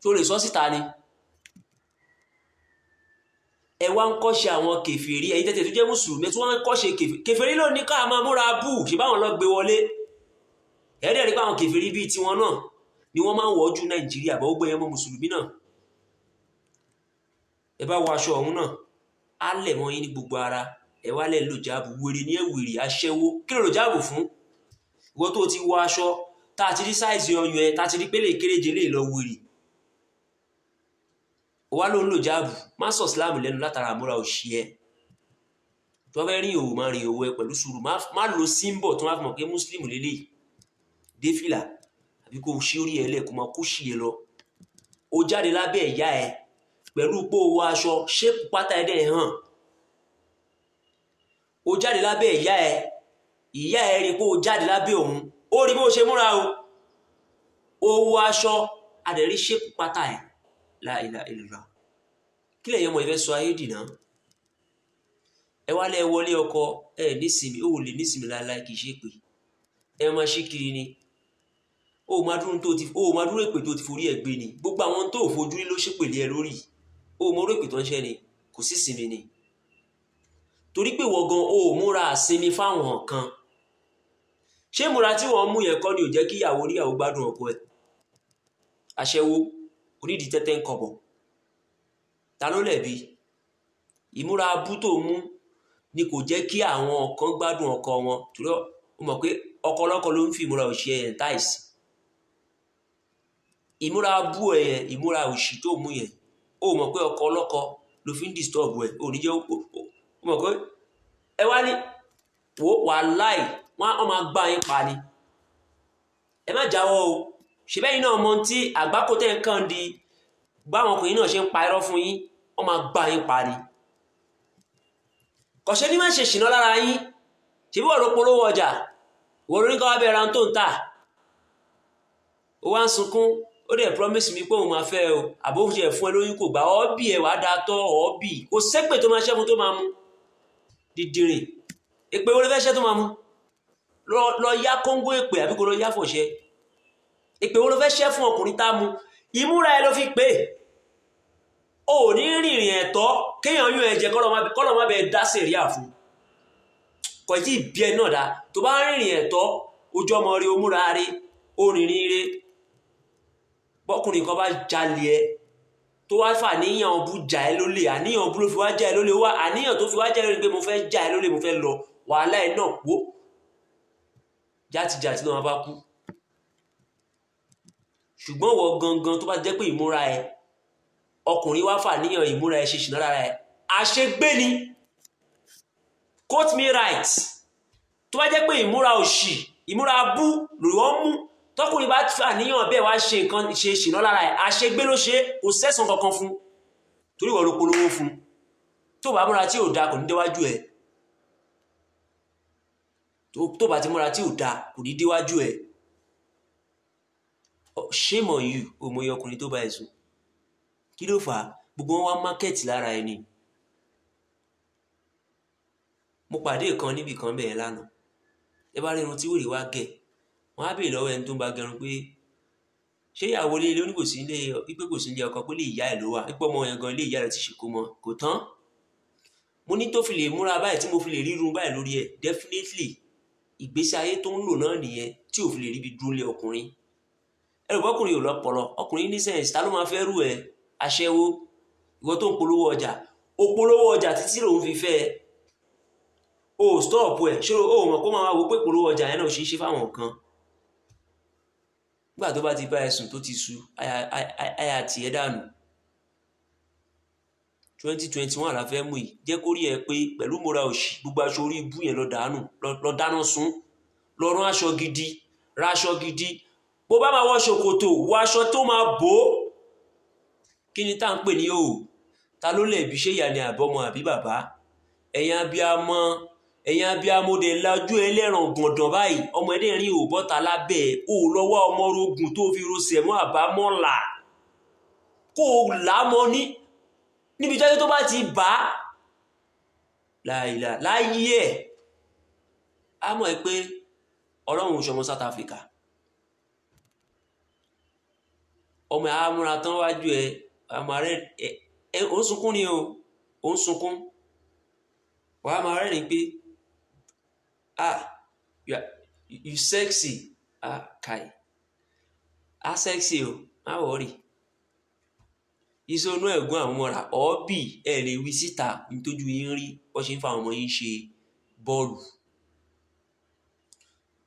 tí ó lè sọ síta ni? Ẹ wá ń kọ́ṣe àwọn kèfèrí, ẹ̀yin tẹ́tẹ́ tó jẹ́ mùsùlùmí tí wọ́n ń kọ́ṣe kèfèrí ló ní ká máa múra bú, ṣe báwọn lọ gbé wọlé. Ẹ̀ẹ́dẹ̀ rí pé àwọn kèfèrí bíi tiwọn náà ni wọ́n máa ń wọ́jú Nàìjíríà, bọ́ gbé ẹmọ mùsùlùmí náà. Ẹ bá wọ aṣọ ọ̀hún náà á lẹ̀ mọ́ yín ní gbogbo ara, ẹ wá lẹ̀ lò jáàbù, wèrè ní ẹ̀wèrè aṣẹ́wó. Kí ló lò jáàbù fún? Ìwọ tó ti wọ aṣọ tá a ti rí sáìsì ọyàn ẹ, tá a ti rí pélé kéréje lè lọ wèrè, wá ló ń lò jáàbù. Má sọ Islam lẹ́nu látara àmúra òṣì ẹ. Tó fẹ́ rí òwò máa rí òwò ẹ pẹ̀lú sùúrù, má lo símbọ̀ tó má fi mọ̀ pé Muslim lélẹ̀ dé fìlà àbí kó ṣí orí ẹ lẹ̀ kó máa kó ṣì ẹ lọ. O jáde lábẹ́ ìyá ẹ pẹ̀lú pé o wọ aṣọ ṣépù pátá ẹ dẹ̀ hàn. O jáde lábẹ́ ìyá ẹ rí pé o jáde lábẹ́ òun, ó rí bó ṣe múra o. O wọ aṣọ adẹ̀rí ṣépù pátá ẹ. La ilaha illallah. Kí lẹ̀yin ọmọ ìfẹ́ sọ ayé dìná? Ẹ wá lẹ́ wọlé ọkọ ẹ nísìmí, ó lè nísìmí láíláí, kì í ṣe pé ẹ máa ṣí kiri ni. Ó máa dúró èpè tó ti forí ẹ gbé ni. Gbogbo àwọn tó fojú rí ló ṣépèlé ẹ lórí. Ó mọ orí èpè tó ń ṣẹ́ ni, kò sí sinmi ni. Torí pé wọ́n gan ó múra àsinmi fáwọn kan. Ṣé múra tí wọ́n mú yẹn kọ́ ni ò jẹ́ kí ìyàwó oníyàwó gbádùn ọkọ ẹ? Aṣẹ́wó onídìí tẹ́tẹ́ ń kọ̀bọ̀. Ta ló lẹ̀bi? Ìmúra abú tó mú ni kò jẹ́ kí àwọn kan gbádùn ọkọ wọn, torí ó mọ̀ pé ọkọ ọlọ́kọ ló ń fi ìmúra òṣì ẹ̀yẹn táìsì. Ìmúra abú ẹ̀yẹn, ìmúra òṣì tó mú yẹn, ó mọ̀ pé ọkọ ọlọ́kọ ló fi ń disturb ẹ̀, ò ní jẹ́ ó mọ̀ pé ẹ wá ní wàláì wọ́n máa gbá yín pa ni. Ẹ má jáwọ́ o. Ṣé bẹ́yìn náà mọ̀ tí àgbákò tẹ́ ń kàn di báwọn ọkùnrin náà ṣe ń pa irọ́ fún yín, wọ́n máa gbá yín pa ni. Kọ̀ṣẹ́ ní má ṣe ṣìnà lára yín, ṣe bí wọ́n ló polówó ọjà, wọ́n lórí káwá bẹ̀rẹ̀ tó ń tà. Ó wá ń sunkún, ó dẹ̀ promise mi pé òun máa fẹ́ o, àbóhùn ṣe fún ẹ lóyún kò gbà, ọ́bì ẹ̀ wá dáa tọ́ ọ́bì, kò sépè tó máa ṣẹ́fun tó máa mú. Dídìrín, èpè wo ló fẹ́ ṣẹ́ tó máa mú? Lọ yá kóńgó èpè àbí kò lọ yá fọ̀ṣẹ́. Èpè wo ló fẹ́ ṣẹ́ fún ọkùnrin tá mú? Ìmúra ẹ ló fi pé o ò ní rìnrìn ẹ̀tọ́ kéèyàn yún ẹ̀jẹ̀ kọ́lọ̀ má bẹ̀ẹ́ dá sẹ̀ríà fún. Kò tí ì bí ẹ náà dá tó bá rìnrìn ẹ̀tọ́ ojú ọmọ rí omúra rí ó rìnrìn rí. Bọ́kùnrin kan bá jalè ẹ tó wá fà níyàn bú jà ẹ lólè, àníyàn bú ló fi wá jà ẹ lólè, wá àníyàn tó fi wá jà ẹ lólè pé mo fẹ́ jà ẹ lólè, mo fẹ́ lọ wàhálà ẹ náà pọ̀ játijàti náà bá kú. Ṣùgbọ́n wọ gangan tó bá jẹ́ pé ìmúra ẹ ọkùnrin wá fà níyàn ìmúra ẹ ṣe ṣìnà lára ẹ, àṣegbé ni. Quote me right. Tó bá jẹ́ pé ìmúra òṣì, ìmúra abú lòun mú tọkùnrin bá àníyàn bẹ́ẹ̀ wá ṣe nǹkan ṣe ṣìnà lára ẹ̀ àṣegbé ló ṣe kò sẹ́sàn kankan fún torí wọ́n ló polówó fún tó bá múra tí ò da kò ní déwájú ẹ̀ tó bá ti múra tí ò da kò ní déwájú ẹ̀ shame on you òmòye ọkùnrin tó bá ẹ̀ sùn kí ló fà á gbogbo wọn wá mákẹ́ẹ̀tì lára ẹni mo pàdé kan níbì kan bẹ́ẹ̀ lánàá ẹ bá rí irun tí wèrè wá gẹ̀ wọ́n á béèrè lọ́wọ́ ẹni tó ń bá gẹrun pé ṣé ìyàwó ilé oníkòsí ilé pípé kò sí ilé ọkọ pé lè ìyá ẹ̀ ló wà pípọ́ ọmọ yẹn gan ilé ìyá rẹ̀ ti ṣèkó mọ́ kò tán mo ní tó fi lè múra báyìí tí mo fi lè rírun báyìí lórí ẹ̀ definitely ìgbésí ayé tó ń lò náà nìyẹn tí ò fi lè ríbi dúró lé ọkùnrin ẹrù bọ́kùnrin ò lọ́pọlọ ọkùnrin ní sẹ́yìn ta ló máa fẹ́ rú ẹ aṣẹ́wó ìwọ tó ń polówó ọjà ó polówó ọjà títí lòun fi fẹ́ ẹ o stop ẹ ṣé o mọ̀ kó máa wo pé polówó ọjà yẹn náà ṣe é ṣe fáwọn kan nígbà tó bá ti bá ẹ sùn tó ti su àyà tiẹ̀ dànù 2021 la fẹ́ mú yìí jẹ́ kó rí ẹ pé pẹ̀lú mọ́ra òṣì gbogbo aṣọ orí ibú yẹn lọ dáná sun lọ rán aṣọ gidi ra aṣọ gidi bó bá máa wọ ṣòkòtò wọ aṣọ tó máa bò ó kí ni tá à ń pè ní o ta ló lẹ̀bi ṣé ìyá ni àbọ̀mọ àbí bàbá ẹ̀yin abiyamọ dẹ̀ lajú ẹlẹ́ràn gàndàn báyìí ọmọ ẹ̀dẹ̀ rí ò bọ́ta lábẹ́ ẹ̀ ò lọ́wọ́ ọmọ orogun tó fi rosẹ̀ mọ́ àbámọ́là kó o là á mọ́ níbi jẹ́ tó bá ti bá láyé ẹ̀ á mọ̀ ẹ́ pé ọlọ́run ò ṣọmọ South Africa ọmọ ẹ̀ á múra tán wájú ẹ̀ àmọ́ rẹ̀ ẹ̀ ó ń sunkún ni o ó ń sunkún wàá máa rẹ́rìn pé you sexy kai sexy o má wọ́ọ̀rì ìṣonú ẹ̀gbọ́n àwọn ọmọra ọ́ọ́bì ẹ̀ lè wí síta nítójú yín rí wọ́n ṣe ń fa àwọn ọmọ yín ṣe bọ́ọ̀lù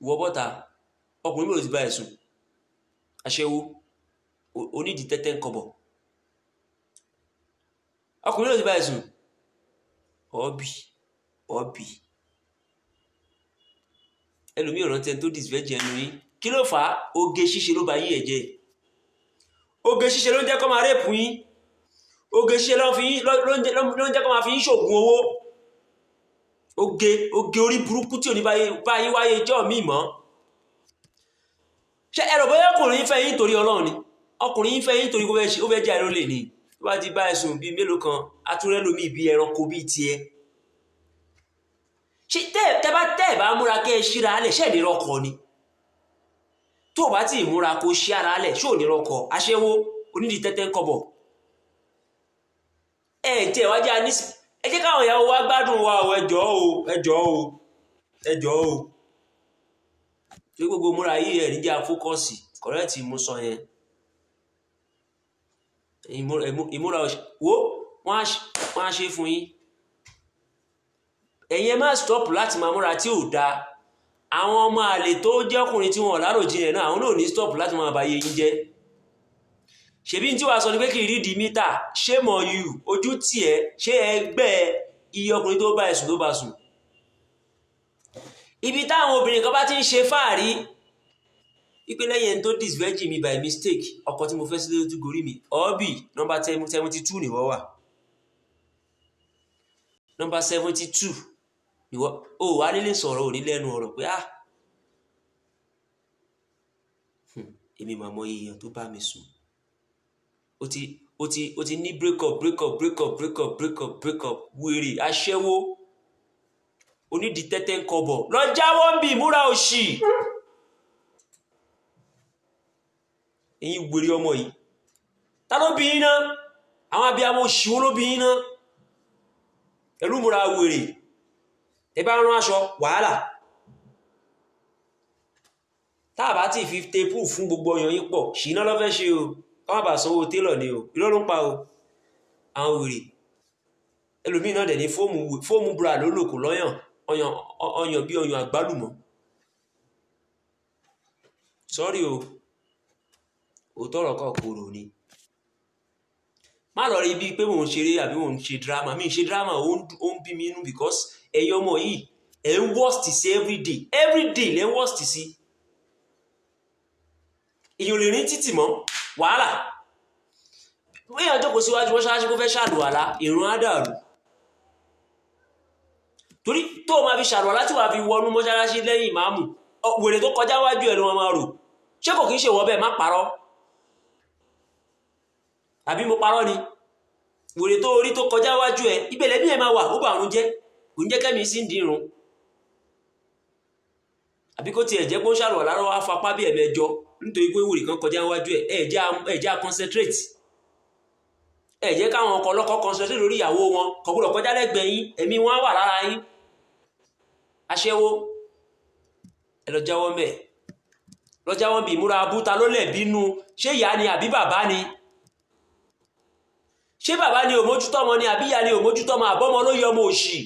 ìwọ bọ́ta ọkùnrin mélòó ti bá ẹ̀ sùn aṣẹ́wó onídìí tẹ́tẹ́ ń kọ́bọ̀ ọkùnrin mélòó ti bá ẹ̀ sùn ọ́ọ́bì ẹlòmíì rántí ẹni tó dìsvẹ́jì ẹnu yín kí ló fà á oge ṣíṣe ló bá yí ẹ̀ jẹ́ oge ṣíṣe ló ń jẹ́ kó máa rẹ́pù yín oge ṣíṣe ló ń jẹ́ kó máa fi yín ṣògùn owó oge orí burúkú tí ò ní bá yín wáyé jọ́ míì mọ́ ṣé ẹ̀rọ bóyá ọkùnrin yín fẹ́ yín torí Ọlọ́run ni ọkùnrin yín fẹ́ yín torí ó fẹ́ jẹ́ àìró lè ní tó bá ti bá ẹ̀sùn bíi mélòó kan atúrẹ́ lómi bíi ẹranko bíi tiẹ̀ ṣé tẹ́ bá múra kẹ́ ẹ ṣíra alẹ̀ ṣẹ́ ìlera ọkọ ni tó bá ti múra kó ṣí ara alẹ̀ ṣó ní rọkọ aṣẹ́wó onídìí tẹ́tẹ́ ń kọ́bọ̀ tí ẹ̀ wájú anísì ẹ jẹ́ káwọn ìyàwó wa gbádùn wa o ẹjọ́ o tí gbogbo múra yìí ẹ̀ níjà fókọ́sì kọ̀rẹ́ẹ̀tì mo sọ yẹn ìmúra wo wọ́n á ṣe fún yín ẹ̀yin ẹ má stop láti máa múra tí ò dáa àwọn ọmọ àlè tó jẹ́ ọkùnrin tí wọn láròjinlẹ̀ náà àwọn náà ní stop láti máa báyé yín jẹ́ ṣebí tí wàá sọ ni pé kì í rí di mítà shame on you ojú tiẹ̀ ṣé ẹgbẹ́ iye ọkùnrin tó bá ẹ̀sùn tó bá sùn ibi táwọn obìnrin kan bá ti ń ṣe fáàrí wípé lẹ́yìn ẹni tó disvirgin mi by mistake ọkọ tí mo fẹ́ sílé ojú gorí mi ọ́ọ́bì nọ́mbà 72 ni wọ́n wà nọ́mbà 72 ìwọ o wà nílé sọ̀rọ̀ òní lẹ́nu ọ̀rọ̀ pé èmi màmá èèyàn tó bá mi sùn ó ti ní break up wèrè aṣẹ́wó onídìí tẹ́tẹ́ ń kọ́bọ̀ lọ jáwọ́ ń bì múra òṣì èyí wèrè ọmọ yìí ta ló bí iná àwọn abiyamọ òṣì wo ló bí iná ẹlú múra wèrè ẹ bá rán aṣọ wàhálà táàbá tí fi tepú fún gbogbo ọyàn yín pọ̀ ṣìná lọ́fẹ́ ṣe o káwọn bá sanwó télọ̀ ni o irọ́ ló ń pa o àwọn wèrè ẹlòmíì náà dẹ̀ ní fóòmù bra ló lòkò lọ́yàn ọyàn bí ọyàn àgbálùmọ̀ sọ́rí o òótọ́ ọ̀rọ̀ kan kòrò ni má lọ rí bíi pé mò ń ṣeré àbí mò ń ṣe drama mi ṣe drama ó ń bí mi inú because ẹ̀yin ọmọ yìí ẹ̀ ń worst sí everyday lẹ́ ń worst sí èèyàn lè rìn títì mọ́ wàhálà èèyàn jókòó síwájú mọ́ṣáláṣí kó fẹ́ ṣàlùwàlá ìrun á dàrú torí tó máa fi ṣàlùwàlá tí wàá fi wọnú mọ́ṣáláṣí lẹ́yìn ìmáàmù wèrè tó kọjá wájú ẹ̀ ló máa rò ṣé kò kí ń ṣe wọ́ bẹ́ẹ̀ má parọ́ àbí mo parọ́ ni wèrè tó orí tó kọjá wájú ẹ̀ ibẹ̀lẹ̀ bí ẹ máa wà ó bà ọ̀run jẹ́ kò ń jẹ́ kẹ́mi sí ń dìrun àbí kó tiẹ̀ jẹ́ pé ó ṣàlùwàlá lọ́wọ́ afapá bí ẹ̀mẹjọ nítorí pé wèrè kan kọjá wájú ẹ̀ jẹ́ à concentrate ẹ jẹ́ káwọn ọkọ lọ́kọ concentrate lórí ìyàwó wọn kò gbọ́dọ̀ kọjá lẹ́gbẹ̀ẹ́ yín ẹ̀mí wọn wà lára yín aṣẹ́wó ẹ lọ jáwọ́ mẹ́ lọ jáwọ́ bí ìmúra abúta ló lẹ̀ bínú ṣé ìyá ni àbí bàbá ni ṣé bàbá ni òmójútó ọmọ ni àbí ìyá ni òmójútó ọmọ àbọ́mọ ló yọ ọmọ òṣì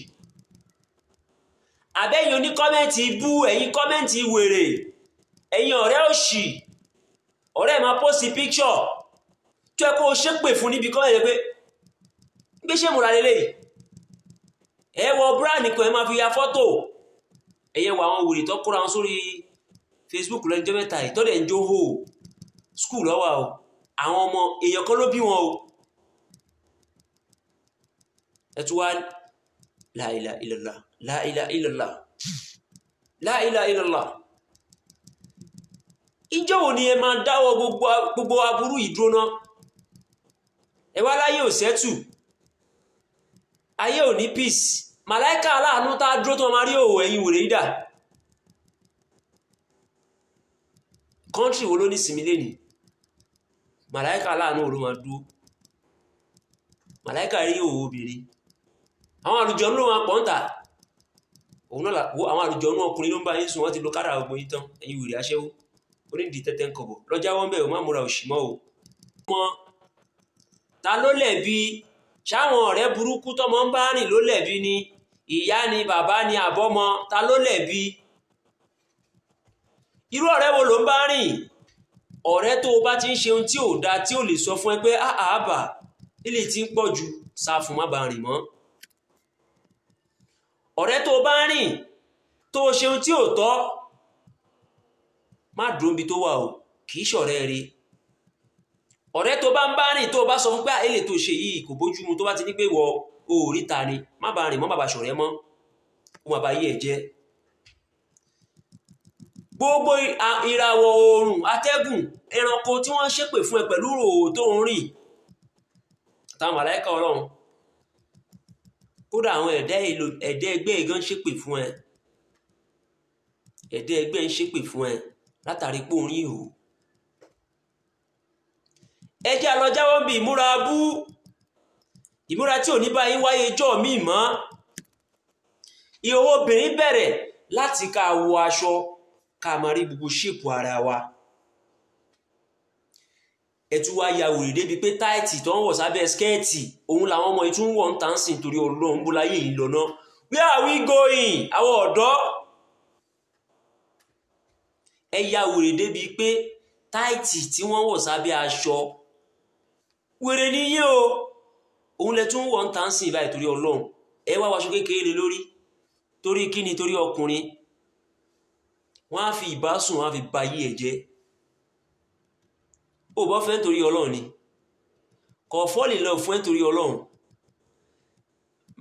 àbẹ́yìn oní kọ́mẹ́ǹtì bú ẹ̀yin kọ́mẹ́ǹtì wèrè ẹ̀yin ọ̀rẹ́ òṣì ọ̀rẹ́ máa post picture tó ẹ kó o ṣépè fún níbi kọ́ ẹ̀yẹ pé gbé ṣé múra lélẹ̀ ẹ wọ bíráàdì kan ẹ máa fi ya fọ́tò ẹ̀yẹ wọ àwọn wèrè tó kóra wọn sórí Facebook lọ́jọ́ mẹ́ta ìtọ́dẹ̀ ń jó hó skul lọ́wọ́ o àwọn ọmọ èèyàn kan ló bí wọn o ẹ tún wá la ilaha illallah la ilaha illallah la ilaha illallah ìjọ wo ni ẹ máa dáwọ́ gbogbo aburú ìdúró náà ẹ wá láyé ò sẹ́tù ayé ò ní peace màláìka aláàánú tá a dúró tó máa rí òwò ẹ̀yìn wèrè ìdà kọ́ńtì wo ló ní sinmi lẹ́nìí màláìka aláàánú ló máa dúró màláìka rí òwò obìnrin àwọn àlùjọ ló máa pọ̀ ń tà òun náà àwọn àlùjọ náà ọkùnrin ló ń bá yín sùn wọ́n ti lo kára ọgbọ̀n yín tán ẹ̀yìn wèrè aṣẹ́wó onídìí tẹ́tẹ́ ń kọ̀bọ̀ lọ́jà wọ́n bẹ̀ ò má múra òṣì mọ́ o. Ta ló lẹ̀bi ṣáwọn ọ̀rẹ́ burúkú tọmọ ń bá rìn ló lẹ̀bi ni ìyá ni bàbá ni àbọ́mọ ta ló lẹ̀bi irú ọ̀rẹ́ wo ló ń bá rìn ọ̀rẹ́ tó o bá ti ń ṣe ohun tí ò dáa tí ò lè sọ fún ẹ pé àbà ilé tí ń pọ̀ ju sá fún má bàa rìn mọ́ ọ̀rẹ́ tó o bá rìn tó o ṣe ohun tí ò tọ́ má dúró níbi tó wà o kì í ṣọ̀rẹ́ rẹ ọ̀rẹ́ tó bá ń bá rìn tó bá sọ fún pé èlé tó ṣe yìí kò bójú mu tó bá ti ní pé wọ òòrí ta ni má bá rìn mọ́ bàbá ṣọ̀rẹ́ mọ́ ó má bá yí ẹ̀ jẹ́ gbogbo ìràwọ̀ oòrùn atẹ́gùn ẹranko tí wọ́n ṣépè fún ẹ pẹ̀lú òòrò tó ń rìn táwọn màláíkà ọlọ́run kódà àwọn ẹ̀dá ẹgbẹ́ gan ṣépè fún ẹ ẹ̀dá ẹgbẹ́ ń ṣépè fún ẹ látàrí pé òun rí ìhò ẹ jẹ́ àlọ́ jáwọ́ bí ìmúra abú ìmúra tí ò ní bá yín wáyé jọ́ míì mọ́ ìhòòhò obìnrin bẹ̀rẹ̀ láti ká wọ aṣọ ká máa rí gbogbo ṣèpù ara wa ẹ tún wá ya wèrè débi pé táìtì tó ń wọ̀ sábẹ́ skẹ́ẹ̀tì òun làwọn ọmọ ìtún wọ̀ ń tà ń sìn torí ọlọ́run bó láyé yìí lọ́nà where are we going àwọn ọ̀dọ́ ẹ ya wèrè débi pé táìtì tí wọ́n wọ̀ sábẹ́ aṣọ wèrè níyẹn o òun lẹ tún wọ̀ ń tà ń sìn báyìí torí ọlọ́run ẹ wá wáṣọ kékeré lé lórí torí kíni torí ọkùnrin wọ́n á fi ìbásùn wọ́n á fi ba yí ẹ̀ jẹ́ ó bọ́ fẹ́ nítorí ọlọ́run ni kò fall in love fún ẹ nítorí ọlọ́run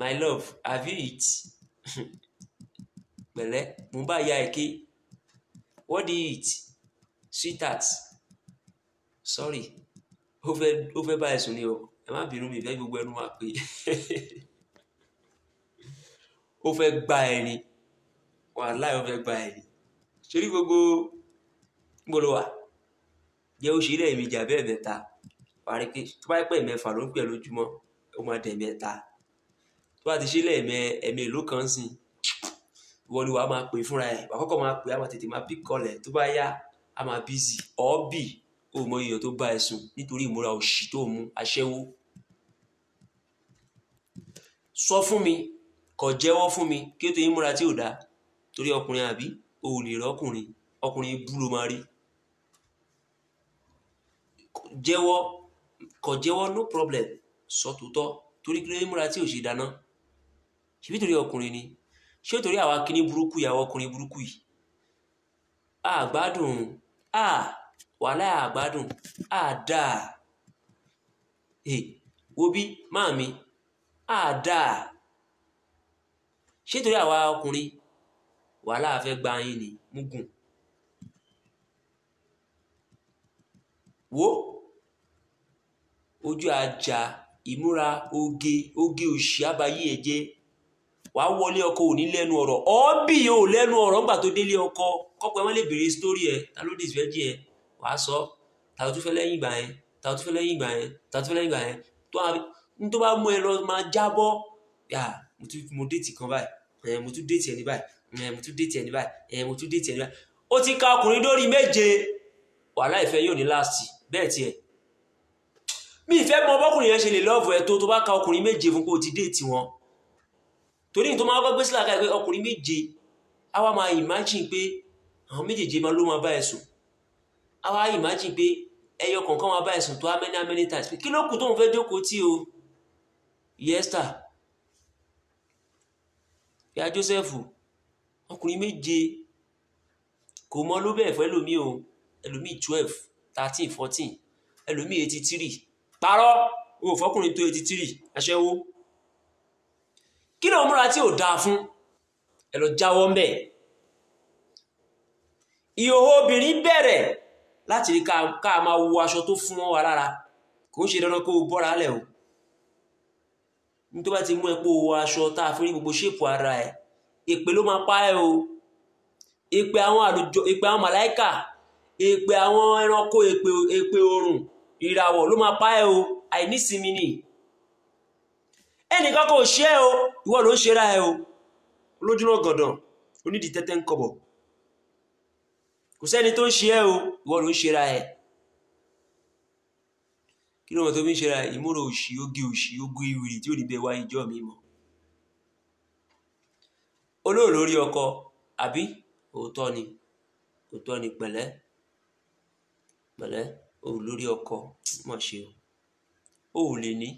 my love have you eat pẹ̀lẹ́ mo bá ya ẹ̀ké what do you eat sweetheart sorry ó fẹ́ bá ẹ̀sùn ni o ẹ má bínú mi ìfẹ́ gbogbo ẹnu máa pè ó fẹ́ gba ẹni wàláhì ó fẹ́ gba ẹni ṣorí gbogbo gbọ́dọ̀ wà jẹ́ ó ṣe ilé ìmìjà bẹ́ẹ̀ mẹ́ta parí pé tó bá pẹ́ mẹ́fà ló ń pè lójúmọ́ ó máa dẹ̀ mẹ́ta tó bá ti ṣe ilé ẹ̀mẹ́ ìlú kan sìn ìwọ ni wàá máa pè fúnra ẹ̀ wàá kọ́kọ́ máa pè á máa tètè máa pick call ẹ̀ tó bá yá á máa busy ọ́ọ́bì ó mọ èèyàn tó bá ẹ sùn nítorí ìmúra òṣì tó mú aṣẹ́wó sọ fún mi kò jẹ́wọ́ fún mi kí ó tó yín múra tí ò dáa torí ọkùnrin àbí o ò lè rọ́kùnrin ọkùnrin bú ló máa rí jẹ́wọ́ kò jẹ́wọ́ no problem sọ tòótọ́ torí kí ló yín múra tí ò ṣe dáná ṣebí torí ọkùnrin ni ṣé torí àwa kíní burúkú ìyàwó ọkùnrin burúkú yìí àgbádùn wàhálà àgbádùn àdáa wo bí máàmi àdáa ṣé torí àwa ọkùnrin wàhálà fẹ́ gba yín ni mugun wo ojú ajá ìmúra oge òṣì àbáyé ẹ̀jẹ̀ wàá wọlé ọkọ ò ní lẹ́nu ọ̀rọ̀ ọ́bì ò lẹ́nu ọ̀rọ̀ ńgbà tó délé ọkọ kọ́pẹ́ wọn lè béèrè sítórí ẹ̀ ta ló dìs fẹ́ jí ẹ wàá sọ ta ló tún fẹ́ lẹ́yìn ìgbà yẹn ta ló tún fẹ́ lẹ́yìn ìgbà yẹn ta ló tún fẹ́ lẹ́yìn ìgbà yẹn tó bá mú ẹ lọ máa jábọ́ yà mo déètì kan báyìí mo tún déètì ẹni báyìí mo tún déètì ẹni báyìí mo tún déètì ẹni báyìí ó ti ka ọkùnrin lórí 7 wàhálà ìfẹ́ yóò ní láàsì bẹ́ẹ̀ tiẹ̀ mi ìfẹ́ mọ bọ́kùnrin yẹn ṣe lè lọ́ọ̀fù ẹ tó bá ka ọkùnrin 7 fún pé o ti déètì wọn torí ní tó máa gbé sílá káyọ̀ pé ọkùnrin 7 á wá máa imagine pé àwọn méjèèjì máa ló máa bá ẹ sùn á wá imagine pé ẹyọ kọ̀ọ̀kan máa bá ẹ sùn tó how many times kí ló kù tóun fẹ́ jókòó tí o yẹ́sítà ìyá Joseph ọkùnrin 7 kò mọ ló bẹ́ẹ̀ fún ẹlòmíì o ẹlòmíì 12 13 14 ẹlòmíì 83 parọ́ o fọkùnrin tó 83 aṣẹ́wó kí ló ń múra tí ò dáa fún ẹ lọ jáwọ́ ń bẹ̀ ìhòòhò obìnrin bẹ̀rẹ̀ láti rí ká máa wo aṣọ tó fún wa lára kò ń ṣe dandan kó o bọ́ra lẹ̀ o ní tó bá ti mú ẹ pé o wọ aṣọ tá a fi rí gbogbo ṣépù ara ẹ èpè ló máa pa ẹ o èpè àwọn àlùjọ èpè àwọn màláìkà èpè àwọn ẹranko èpè oòrùn ìràwọ̀ ló máa pa ẹ o àìnísinmi ni ẹnìkan kò ṣe ẹ o ìwọ ló ń ṣe ra ẹ o olójúná gàndàn onídìí tẹ́tẹ́ ń kọ̀bọ̀ kò sẹ́ni tó ń ṣe ẹ o ìwọ ló ń ṣe ra ẹ kí ló mọ̀ tó fi ń ṣe ra ẹ ìmúra òṣì oge ìwìrì tí ò ní bẹ wá ìjọ mi mọ̀ olóòlórí ọkọ àbí òótọ́ ni pẹ̀lẹ́ olórí ọkọ mọ̀ ṣe o ò lè ní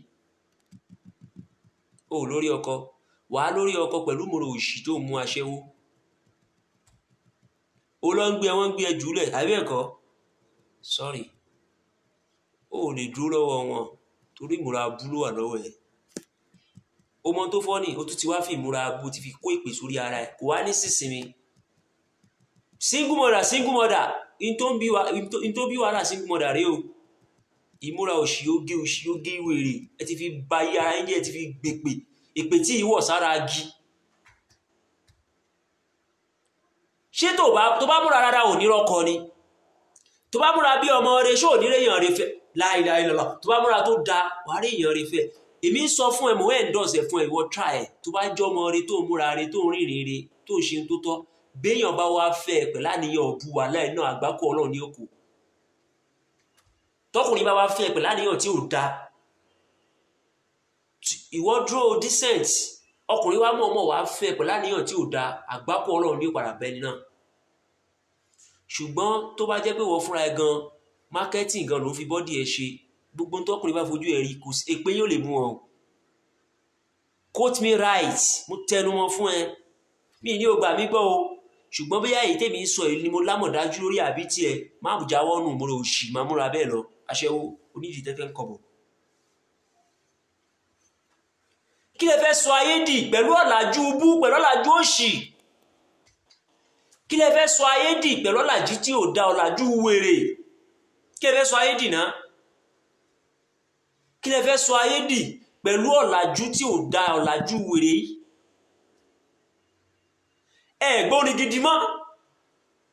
o lórí ọkọ wàá lórí ọkọ pẹ̀lú ìmúra òṣì tó mú aṣẹ́wó o lọ ń gbé wọn gbé ẹ jùlẹ̀ àbí ẹ̀kọ́ sorry o lè dúró lọ́wọ́ wọn torí ìmúra abú ló wà lọ́wọ́ ẹ̀ o mọ tó fọ́ ni o tún ti wá fi ìmúra abú ti fi kó ìpè sórí ara ẹ̀ kò wá ní sísinmi single mother in tó bí wàhálà single mother rèé o ìmúra òṣì oge ìwèrè ẹ ti fi ba iye ara ẹni ẹ ti fi gbèpè èpè tí ìwọ̀ sára agi ṣé tó bá múra rárá ò ní rọ́kọ ni tó bá múra bí ọmọ rẹ ṣó ò ní réyàn rẹ fẹ́ láìláìlọ́lá tó bá múra tó da wà á réyàn rẹ fẹ́ èmi ń sọ fún ẹ mọ̀ ẹ́ ń dọ̀sẹ̀ fún ẹ ìwọ try ẹ tó bá jọ́ ọmọ rẹ tó múra rẹ tó rìnrìn rẹ tó ṣe tó tọ́ béèyàn bá wá fẹ́ pẹ̀lú àníyàn ọ̀bù wà láì náà àgbákò Ọlọ́run ní òkú tọkùnrin bá wá fẹ́ pẹ̀lú àníyàn tí ò da ìwọ dúró decent ọkùnrin wa mọ̀ọ́mọ̀ wá fẹ́ pẹ̀lú àníyàn tí ò da àgbákò Ọlọ́run ní ìpadà bẹ́ni náà ṣùgbọ́n tó bá jẹ́ pé wọ́n fúnra ẹ gan marketing gan ló fi bọ́dì ẹ ṣe gbogbo tọkùnrin bá fojú ẹ rí kò sí èpè yóò lè mú ọ quote me right mo tẹnu mọ́ fún ẹ mi ní o gbà mí gbọ́ o ṣùgbọ́n bóyá èyí tèmi ń sọ èyí ni mo lámọ̀dájú lórí àbí tiẹ̀ má jáwọ́ nù mo rò òṣì máa múra bẹ́ẹ̀ lọ aṣẹ́wó onídìí tẹ́tẹ́ ń kọ̀bọ̀. kí lẹ fẹ́ sọ ayé dì pẹ̀lú ọ̀làjú ubú pẹ̀lú ọ̀làjú òṣì kí lẹ fẹ́ sọ ayé dì pẹ̀lú ọ̀làjú tí ò da ọ̀làjú wèrè kí lẹ fẹ́ sọ ayé dì náà kí lẹ fẹ́ sọ ayé dì pẹ̀lú ọ̀làjú tí ò da ọ̀làjú wèrè yìí ẹ̀gbọ́n ni gidi mọ́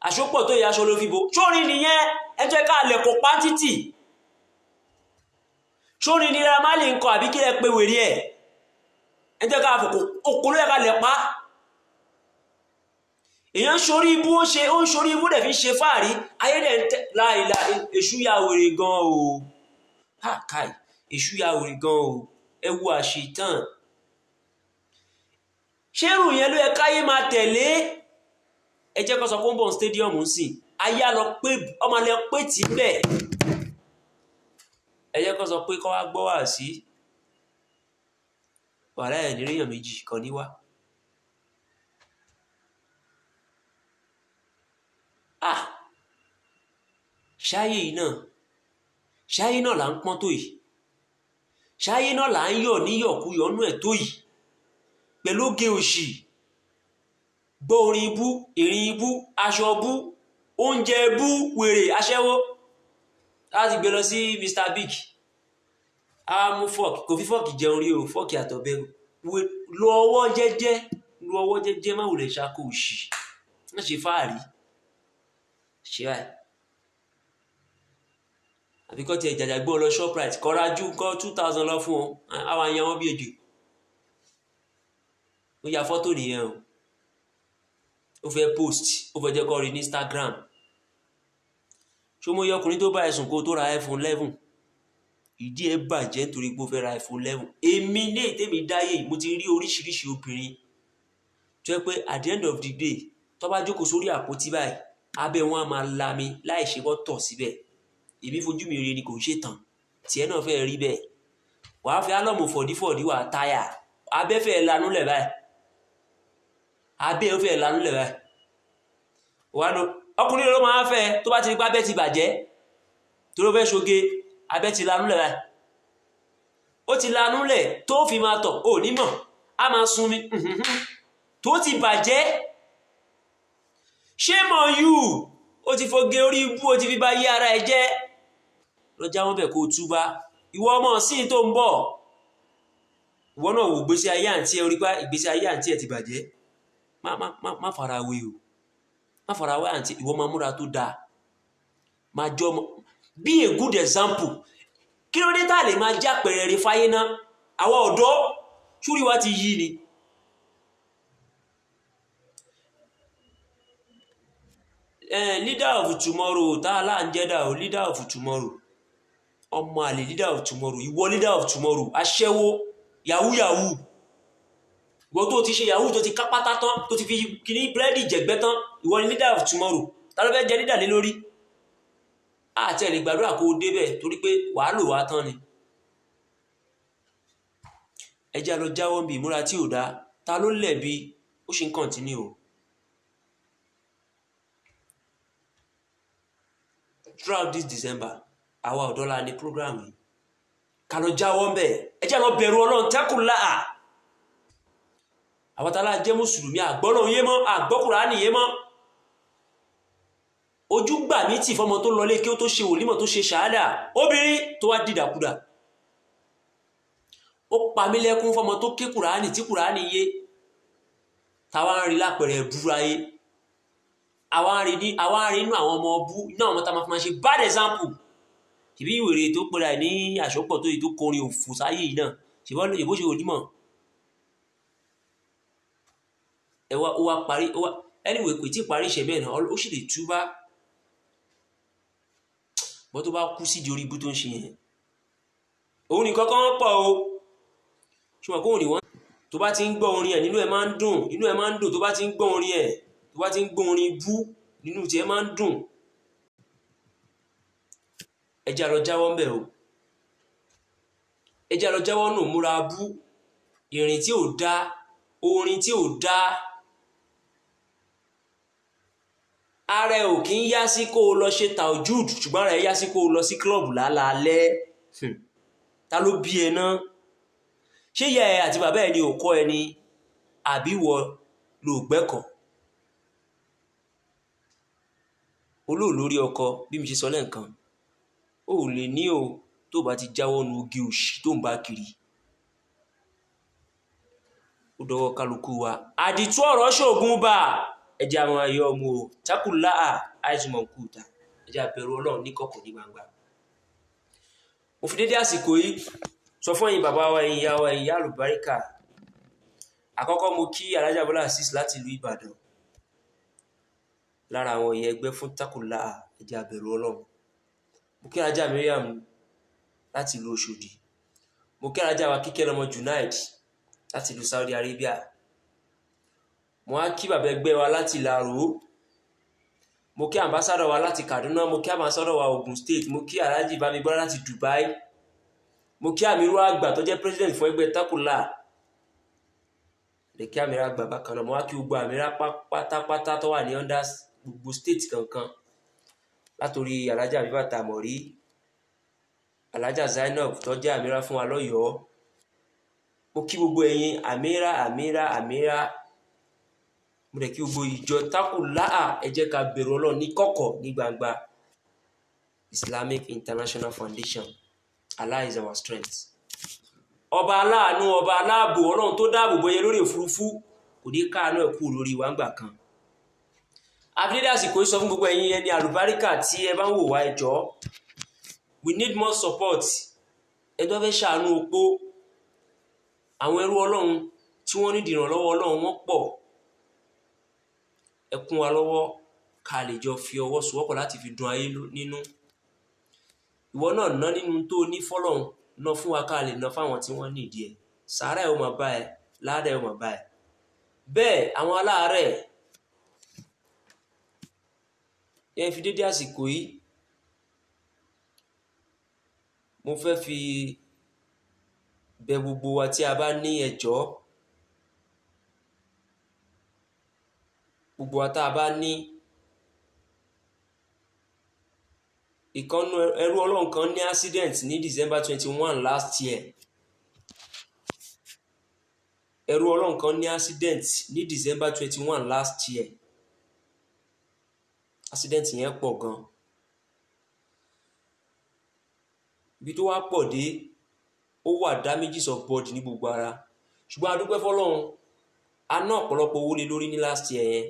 àṣọpọ̀ tó yẹ aṣọ ló fi bò sórin nìyẹn ẹjọ́ ká lẹ̀ kó pátítì sórin ni ramali ń kọ àbí kí lẹ pé wèrè ẹ̀ ẹjọ́ ká fòkò okò ló yẹ ká lẹ̀ pa èèyàn sórí ibú ó ń sórí ibú dẹ̀ fi ṣe fáàrí ayé dẹ̀ ń tẹ́ láìla èṣù ya wèrè gan o káì èṣù ya wèrè gan o ẹ wo àṣetán ṣérù yẹn ló yẹ káyé máa tẹ̀lé ẹ jẹ́ kó sọ pé ó ń bọ̀ stadium ń sìn ayé á lọ pé ọmọ alẹ́ pé tì í bẹ̀ ẹ jẹ́ kó sọ pé kó wá gbọ́ wá sí wàhálà ẹ̀ níréyàn méjì kan níwá ṣáyé náà là ń pọ́n tó yìí, ṣáyé náà là ń yọ̀ níyọ̀kúyọ̀nú ẹ̀ tó yìí, pẹ̀lú oge òṣì, gbọ́ orin ibú, ìrìn ibú, aṣọ bú, oúnjẹ bú, wèrè, aṣẹ́wó. Láti gbé lọ sí Mr Big, a mú fọ́ọ̀kì, kò fi fọ́ọ̀kì jẹun rí o, fọ́ọ̀kì àtọ̀bẹ, lo ọwọ́ jẹ́jẹ́, má wulẹ̀ ṣàkó òṣì, má ṣe fáàrí, ṣe báyìí. Àbí kọ́ ti ẹ̀jàjà gbọ́ lọ Shoprite, kọ́ra ju kọ́ 2000 lọ fún ọ, àwọn àyàn wọn bí ejò. Ó ya fọ́tò nìyẹn o, ó fẹ́ post, ó fẹ́ jẹ́ kọ́ rí ní Instagram. Ṣó mo yẹ ọkùnrin tó bá ẹ̀sùn kó tó ra iPhone 11, ìdí ẹ bàjẹ́ nítorí pé ó fẹ́ ra iPhone 11. Èmi ní ètèmi dáyé, mo ti rí oríṣiríṣi obìnrin tó yẹ pé at the end of the day tó bá jókòó sórí àpótí báyìí, abẹ́ wọn á máa lami láì ṣe wọ́n tọ̀ síbẹ̀. Èmi fojú mi rí ni kò ń ṣètàn, tiẹ̀ náà fẹ́ rí bẹ́ẹ̀. Wàá fi álọ̀mù fọ̀dífọ̀dí wà táyà, abẹ́ fẹ́ lanú lẹ̀ báyìí, abẹ́ ó fẹ́ lanú lẹ̀ báyìí. Wàá lọ ọkùnrin ló máa ń fẹ́ tó bá ti rí pé abẹ́ ti bàjẹ́, tó ló fẹ́ ṣoge, abẹ́ ti lanú lẹ̀ báyìí. Ó ti lanú lẹ̀ tó fi máa tọ̀, ò ní mọ̀, á máa sun mi tó ti bàjẹ́. Shame on you, ó ti foge orí ibú, ó ti fi bá yé ara ẹ jẹ́. Lọ já wọn bẹ̀ kó túbá. Ìwọ ọmọ sí tó ń bọ̀, ìwọ náà wò gbésí ayé àǹtí ẹ, orí pa ìgbésí ayé àǹtí ẹ ti bàjẹ́. Má farawé o, má farawé àǹtí, ìwọ máa múra tó dáa, máa jọ ọmọ, be a good example. Kí ló dé tá lè máa já pẹ̀rẹ̀rẹ̀ fáyé náà? Àwọn ọ̀dọ́ ṣúrí wa ti yí ni. Leader of tomorrow tá là ń jẹ́dà o, leader of tomorrow, ọmọ àlè leader of tomorrow, ìwọ leader of tomorrow, aṣẹ́wó, yahoo, ìwọ tó ti ṣe yahoo tó ti kápátá tán, tó ti fi kíní búrẹ́dì jẹ̀gbẹ́ tán, ìwọ ni leader of tomorrow. Ta ló fẹ́ jẹ leader lé lórí? Àti ẹ̀ lè gbàdúrà kó o débẹ̀ torí pé wàá lò wá tán ni. Ẹ jẹ́ lọ jáwọ́ bí ìmúra tí ò dáa, ta ló lẹ̀bi? Ó ṣì ń continue o. Throughout this December, àwa ọ̀dọ́ la ní program yìí, ká lọ jáwọ́ ńbẹ̀. Ẹ jẹ́ lọ bẹ̀rù Ọlọ́run, taqullaha. Àwọn tá la jẹ́ mùsùlùmí, àgbọ́lọ́run yé mọ́, àgbọ́ Kùránì yé mọ́. Ojú gbà mí tì fọmọ tó lọlé kí ó tó ṣe wòlímọ̀ tó ṣe ṣàádà, obìnrin tó wá dìdàkudà. Ó pa mí lẹ́kún fọmọ tó ké Kùránì tí Kùránì yé, táwa ń rí lápẹ̀rẹ̀ búra yé. Àwa ń rí inú àwọn ọmọ ọbú, inú àwọn ọmọ tá máa fi máa ṣe bad example. Ṣèbí ìwèrè tó pera ẹ̀ ní àṣọpọ̀ tó yìí tó kọrin òfò sáyé yìí náà, ṣèbọ́ lóye bó ṣe wòlímọ̀. Ó wá parí, anyway kò tí ì parí ìṣẹ́ bẹ́ẹ̀ náà, ó sì lè túbá. Bọ́ tó bá kú sídìí orí ibú tó ń ṣe yẹn, òun nìkan kan pọ̀ o. Ṣùgbọ́n kóhùn ni wọ́n tó bá ti ń gbọ́ orin ẹ̀ nínú ẹ̀ máa ń dùn, tó bá ti ń gbọ́ orin ẹ̀, tó bá ti ń gbọ́ orin ibú nínú tí ẹ máa ń dùn. Ẹ jẹ́ lọ jáwọ́ ńbẹ̀ o, ẹ jẹ́ lọ jáwọ́ nù múra bú, ìrìn tí ò dá, orin tí ò dá. Ara ẹ ò kí ń yá sí kó o lọ ṣe tàójúd, ṣùgbọ́n ara ẹ yá sí kó o lọ sí klọ́ọ̀bù lálaalẹ́. Ta ló bí ẹ náà? Ṣé ìyá ẹ àti bàbá ẹ ni ò kọ́ ẹ ni, àbí wọ ló gbẹ́kọ̀ọ́? Olóòlórí ọkọ, bí mi ṣe sọ lẹ́ǹkan, ó lè ní o tó bá ti jáwọ́ nu oge òṣì tó ń bá kiri. Ó dọwọ́ kálukú wa. Àdìtú ọ̀rọ̀ ṣògùn bá ẹ jẹ́ àwọn ayọ̀ ọmọ o, taqullaha àìsùnmọ̀ kúta, ẹ jẹ́ àbẹ̀rù Ọlọ́run ní kọ̀kọ̀ ní gbangba. Mo fi dédé àsìkò yìí sọ fún ẹ̀yin bàbá wa, ẹ̀yin ìyá wa, ẹ̀yin ìyá àlùbáríkà. Àkọ́kọ́ mo kí Alhaja Bọ́lá Azeez láti ìlú Ìbàdàn, lára àwọn ìyẹn ẹgbẹ́ fún taqullaha, ẹ jẹ́ àbẹ̀rù Ọlọ́run. Mo kí Alhaja Mariam láti ìlú Òṣòdì. Mo kí Alhaja wa Kíkẹ́ lọ́mọ Junaid láti ìlú Saudi Arabia. Mo wá kí bàbá ẹgbẹ́ wa láti Ìlàró. Mo kí ambassador wa láti Kaduna. Mo kí ambassador wa Ogun State. Mo kí Alhaji Bámigbọ́lá láti Dubai. Mo kí àmírù àgbà tó jẹ́ president fún ẹgbẹ́ taqullaha. Lè kí àmírà àgbà bákan náà. Mo wá kí gbogbo àmírà pátápátá tó wà ní under gbogbo state kankan. látòrí alájà bíbá tàmọ̀rí, alájà Zainab tó jẹ́ àmírà fún wa lọ́yọ̀ọ́. Mo kí gbogbo ẹ̀yin àmírà. Mo dẹ̀ kí gbogbo ìjọ Takuláà, ẹ jẹ́ ká bẹ̀rù Ọlọ́run ní kọ̀kọ̀ ní gbangba. Islamic International Foundation, Allah is our strength. Ọba aláàánú, ọba aláàbò, Ọlọ́run tó dáàbò bò yẹn lórí òfurufú kò ní káàánú ẹ̀ kú lórí wa ńgbà kan. Àbídé àsìkò sọ fún gbogbo ẹ̀yin ẹni àlùbáríkà tí ẹ bá ń wò wá ẹ jọ̀ọ́. We need more support. Ẹ tó fẹ́ ṣàánú opó. Àwọn ẹrú Ọlọ́run tí wọ́n ní ìrànlọ́wọ́ Ọlọ́run wọ́n pọ̀. Ẹ kún wa lọ́wọ́ ká lè jọ fi ọwọ́ sowọ́pọ̀ láti fi dùn ayé nínú. Ìwọ náà ná nínú tó ní fọ́lọ́run, ná fún wa ká lè ná fáwọn tí wọ́n nídìí ẹ̀. Sàárà ẹ̀ ó máa bá ẹ, ládàá ẹ̀ ó máa bá ẹ. Bẹ́ẹ̀ àwọn aláàárẹ̀, yẹn fi dédé àsìkò yìí mo fẹ́ fi bẹ̀ gbogbo wa tí a bá ní ẹjọ́, gbogbo wa tá a bá ní ìkànnù ẹrú Ọlọ́run kan ní accident ní December 21 last year. Ẹrú Ọlọ́run kan ní accident ní December 21 last year. Accident yẹn pọ̀ gan. Ibi tó wá pọ̀ dé, ó wà damages of body ní gbogbo ara. Ṣùgbọ́n a dúpẹ́ fọ́lọ́run, a ná ọ̀pọ̀lọpọ̀ owó lé lórí ní last year yẹn.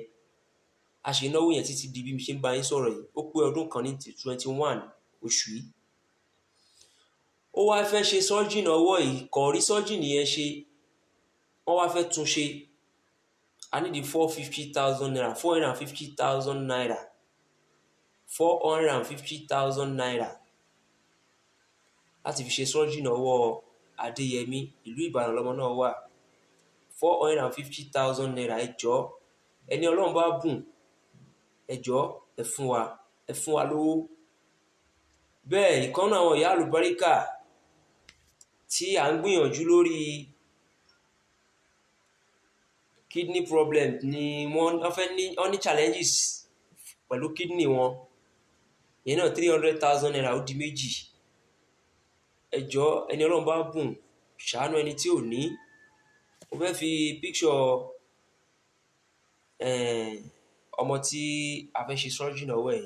A ṣe náwó yẹn títí di bí mi ṣe ń bá yín sọ̀rọ̀ yìí. Ó pé ọdún kan ní 21 oṣù yìí. Ó wá fẹ́ ṣe surgery ọwọ́ yìí, kò rí surgery yẹn ṣe. Wọ́n wá fẹ́ tún ṣe. I need 450,000 naira, 450,000 naira. 450,000 naira láti fi ṣe surgery ọwọ́ Adéyẹmí, ìlú Ìbàdàn lọ́mọ náà wà. 450,000 naira. Ẹ jọ̀ọ́, ẹni Ọlọ́run bá bùn, ẹ jọ̀ọ́ ẹ fún wa lówó. Bẹ́ẹ̀ ìkànnì àwọn ìyá àlùbáríkà tí à ń gbìyànjú lórí kidney problem ni wọ́n ní challenges pẹ̀lú kidney wọn. Ìyẹn náà 300,000 naira ó di méjì. Ẹ jọ̀ọ́ ẹni Ọlọ́run bá bùn, ṣàánú ẹni tí ò ní. Mo fẹ́ fi picture ọmọ tí a fẹ́ ṣe surgery ọwọ́ ẹ̀,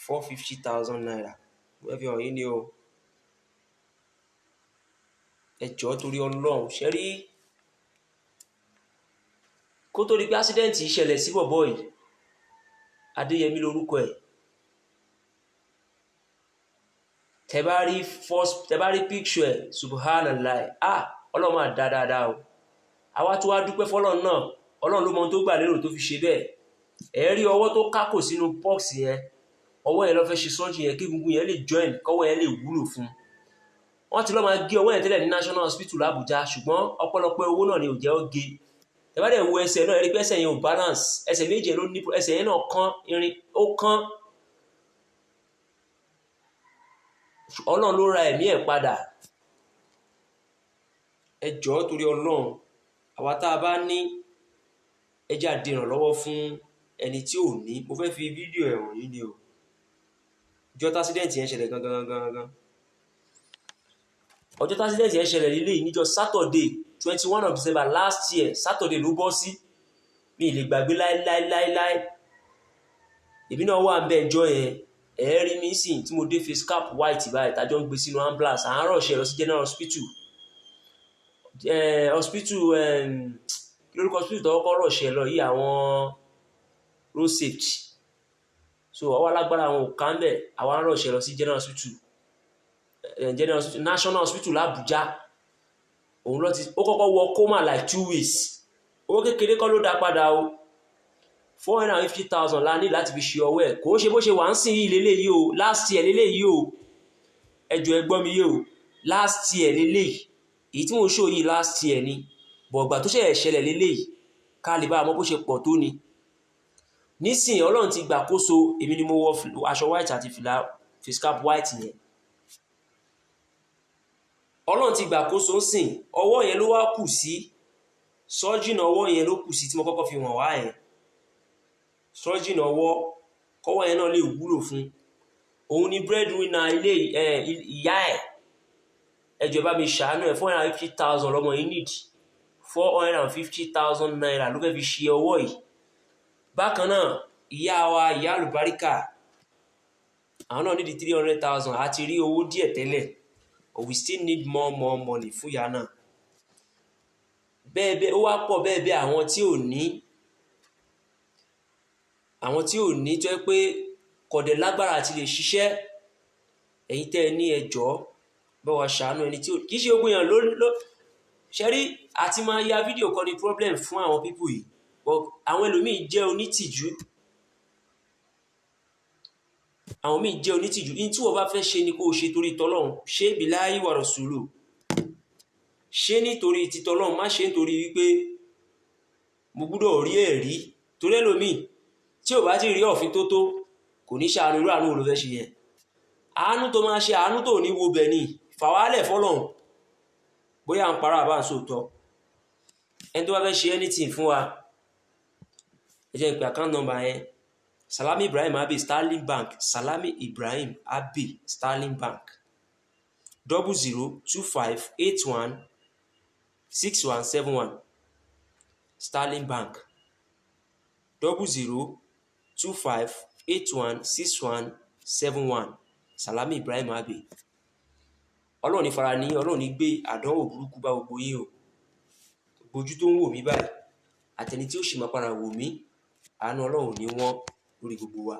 450,000 naira. Mo fẹ́ fi hàn yín ni o. Ẹ jọ̀ọ́ torí Ọlọ́run, ṣe rí kó tó di pé accident ìṣẹ̀lẹ̀ sí bọ̀bọ́ yìí, Adéyẹmí lórúkọ ẹ̀. Tẹ́ bá rí picture ẹ̀, subhanallah, Ọlọ́run máa dáadáa o. Àwa tó wá dúpẹ́ fọ́lọ́run náà, Ọlọ́run ló mọ ohun tó gbà lérò tó fi ṣe bẹ́ẹ̀. Ẹ rí ọwọ́ tó kákò sínú box yẹn, ọwọ́ yẹn ló fẹ́ ṣe surgery yẹn kí egungun yẹn lè join, kọ́wọ́ yẹn lè wúlò fún. Wọ́n ti lọ máa gé ọwọ́ yẹn tẹ́lẹ̀ ní National Hospital l'Abuja, ṣùgbọ́n ọ̀pọ̀lọpọ̀ owó náà ni ò jẹ́ ó gé. Ẹ bá dẹ̀ wo ẹsẹ̀ náà, ẹ rí pé ẹsẹ̀ yẹn ò balance, ẹsẹ̀ méje ló ní, ẹsẹ̀ yẹn náà kán irin, ó kán. Ọlọ́run ló ra ẹ̀mí ẹ̀ padà. Ẹ jọ̀ọ́ torí Ọlọ́run, àwa tá a bá ní, ẹ jẹ́ á di ìrànlọ́wọ́ fún ẹni tí ò ní. Mo fẹ́ fi fídíò ẹ̀ hàn yín ni o. Ọjọ́ tí accident yẹn ṣẹlẹ̀ gangan. Ọjọ́ tí accident yẹn ṣẹlẹ̀ lílé yìí níjọ́ Saturday 21 of December last year. Saturday ló bọ́ sí. Mi ì lè gbàgbé láíláí. Èmi náà wà ń bẹ ẹjọ́ yẹn. Ẹ rí mi sìn tí mo dé face cap white báyìí, tájọ́ ń gbé sínú ambulance. À ń rọ̀ṣẹ̀ lọ sí General Hospital. Lórúkọ hospital tó kọ́kọ́ rọ̀ṣẹ̀ lọ yìí, àwọn road safety. So ọwọ́ alágbára àwọn òkà ń bẹ̀, àwọn rọ̀ṣẹ̀ lọ sí General Hospital. National Hospital l'Abuja. Òun ló ti, ó kọ́kọ́ wọ coma like 2 weeks. Owó kékeré kọ́ ló dá padà o. 450,000 la ní láti fi ṣe ọwọ́ ẹ̀. Kò ṣe bó ṣe wà ń sìn yìí lélẹ́yìí o. Last year lélẹ́yìí o. Ẹ jọ̀ọ́ ẹ gbọ́ mi yé o. Last year lélẹ́yìí. Èyí tí mo show yìí last year ni. Bọ̀gbà tó ṣẹ̀ṣẹ̀ ṣẹlẹ̀ lélẹ́yìí, ká lè bá mọ̀ bó ṣe pọ̀ tó ni. Nísìn Ọlọ́run ti gbàkóso, èmi ni mo wọ aṣọ white àti fìlà face cap white yẹn. Ọlọ́run ti gbàkóso sìn, ọwọ́ yẹn ló wá kù sí. Surgery ọwọ́ yẹn ló kù sí tí mo kọ́kọ́ fi hàn wá yẹn. Surgery ọwọ́, kọ́wọ́ yẹn náà lè wúlò fún. òun ni breadwinner ilé ìyá ẹ̀, ẹ jọ̀ọ́ bá mi ṣàánú ẹ̀ 450,000 lọ́mọ yìí need 450,000 naira ló fẹ́ fi ṣe ọwọ́ yìí. Bákan náà ìyá wa ìyá àlùbáríkà àwọn náà need 300,000 àti rí owó díẹ̀ tẹ́lẹ̀, but we still need more money fún ìyá náà. Bẹ́ẹ̀ ó wá pọ̀ bẹ́ẹ̀ àwọn tí ò ní tó yẹ pé kọ̀dẹ̀ lágbára àti lè ṣiṣẹ́, ẹ̀yin tẹ́ ẹ ní ẹ jọ̀ọ́ bá wa ṣàánú ẹni tí ò kì í ṣe ogun èèyàn ló ṣẹ́rí àti máa ya fídíò kan ní problem fún àwọn pípù yìí, but àwọn ẹlòmíì jẹ́ onítìjú, ní tí wọ́n bá fẹ́ ṣe ni kó o ṣe torí tọ́lọ́run, ṣé billahi wa rasulu, ṣé nítorí títọ́lọ́run, má ṣe nítorí wípé mo gbúdọ̀ rí ẹ̀rí, torí ẹlòmíì tí ò bá ti rí òfin tó kò ní ṣàánú, irú àánú ló fẹ́ ṣe yẹn. Àánú tó máa ṣe àánú tó ní wo bẹ̀ ni fàwálẹ̀ fọ́lọ́run, bóyá ń para àbá ń sòótọ́. Ẹni tó bá fẹ́ ṣe anything fún wa ẹ jẹ́ ìpè account number yẹn, Salami Ibrahim Abbey Sterling Bank, Salami Ibrahim Abbey Sterling Bank 0025816171 Sterling Bank 0025816171 Salami Ibrahim Abbey. Ọlọ́run ní fara ní, Ọlọ́run ní gbé àdánwò burúkú bá gbogbo yín o. Ojú tó ń wò mí báyìí àtẹni tí ó ṣì máa padà wò mí, àánú Ọlọ́run ní wọ́n lórí gbogbo wa.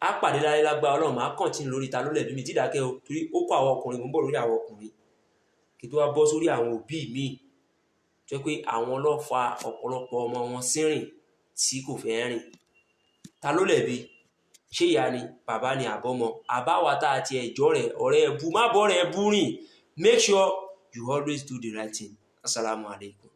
Á pàdé láyé lágbára Ọlọ́run, máa kọ̀ntínú lórí ta ló lẹ̀bi mi tí dákẹ́ o, torí ó kọ́ àwọn ọkùnrin, mo ń bọ̀ lórí àwọn ọkùnrin kí tó wá bọ́ sórí àwọn òbí mi tó yẹ pé àwọn ló fa ọ̀pọ̀lọpọ̀ ọmọ wọn sírìn tí kò fẹ́ rìn. Ta ló lẹ̀bi? Ṣé ìyá ni, bàbá ni, àbọ́mọ? Àbáwá tá àti ẹ̀jọ́ rẹ̀ ọ̀rẹ́ ẹ̀bù, má bọ́ rẹ̀ ẹ̀bù rìn. Make sure you always do the right thing. Assalamu alaikum.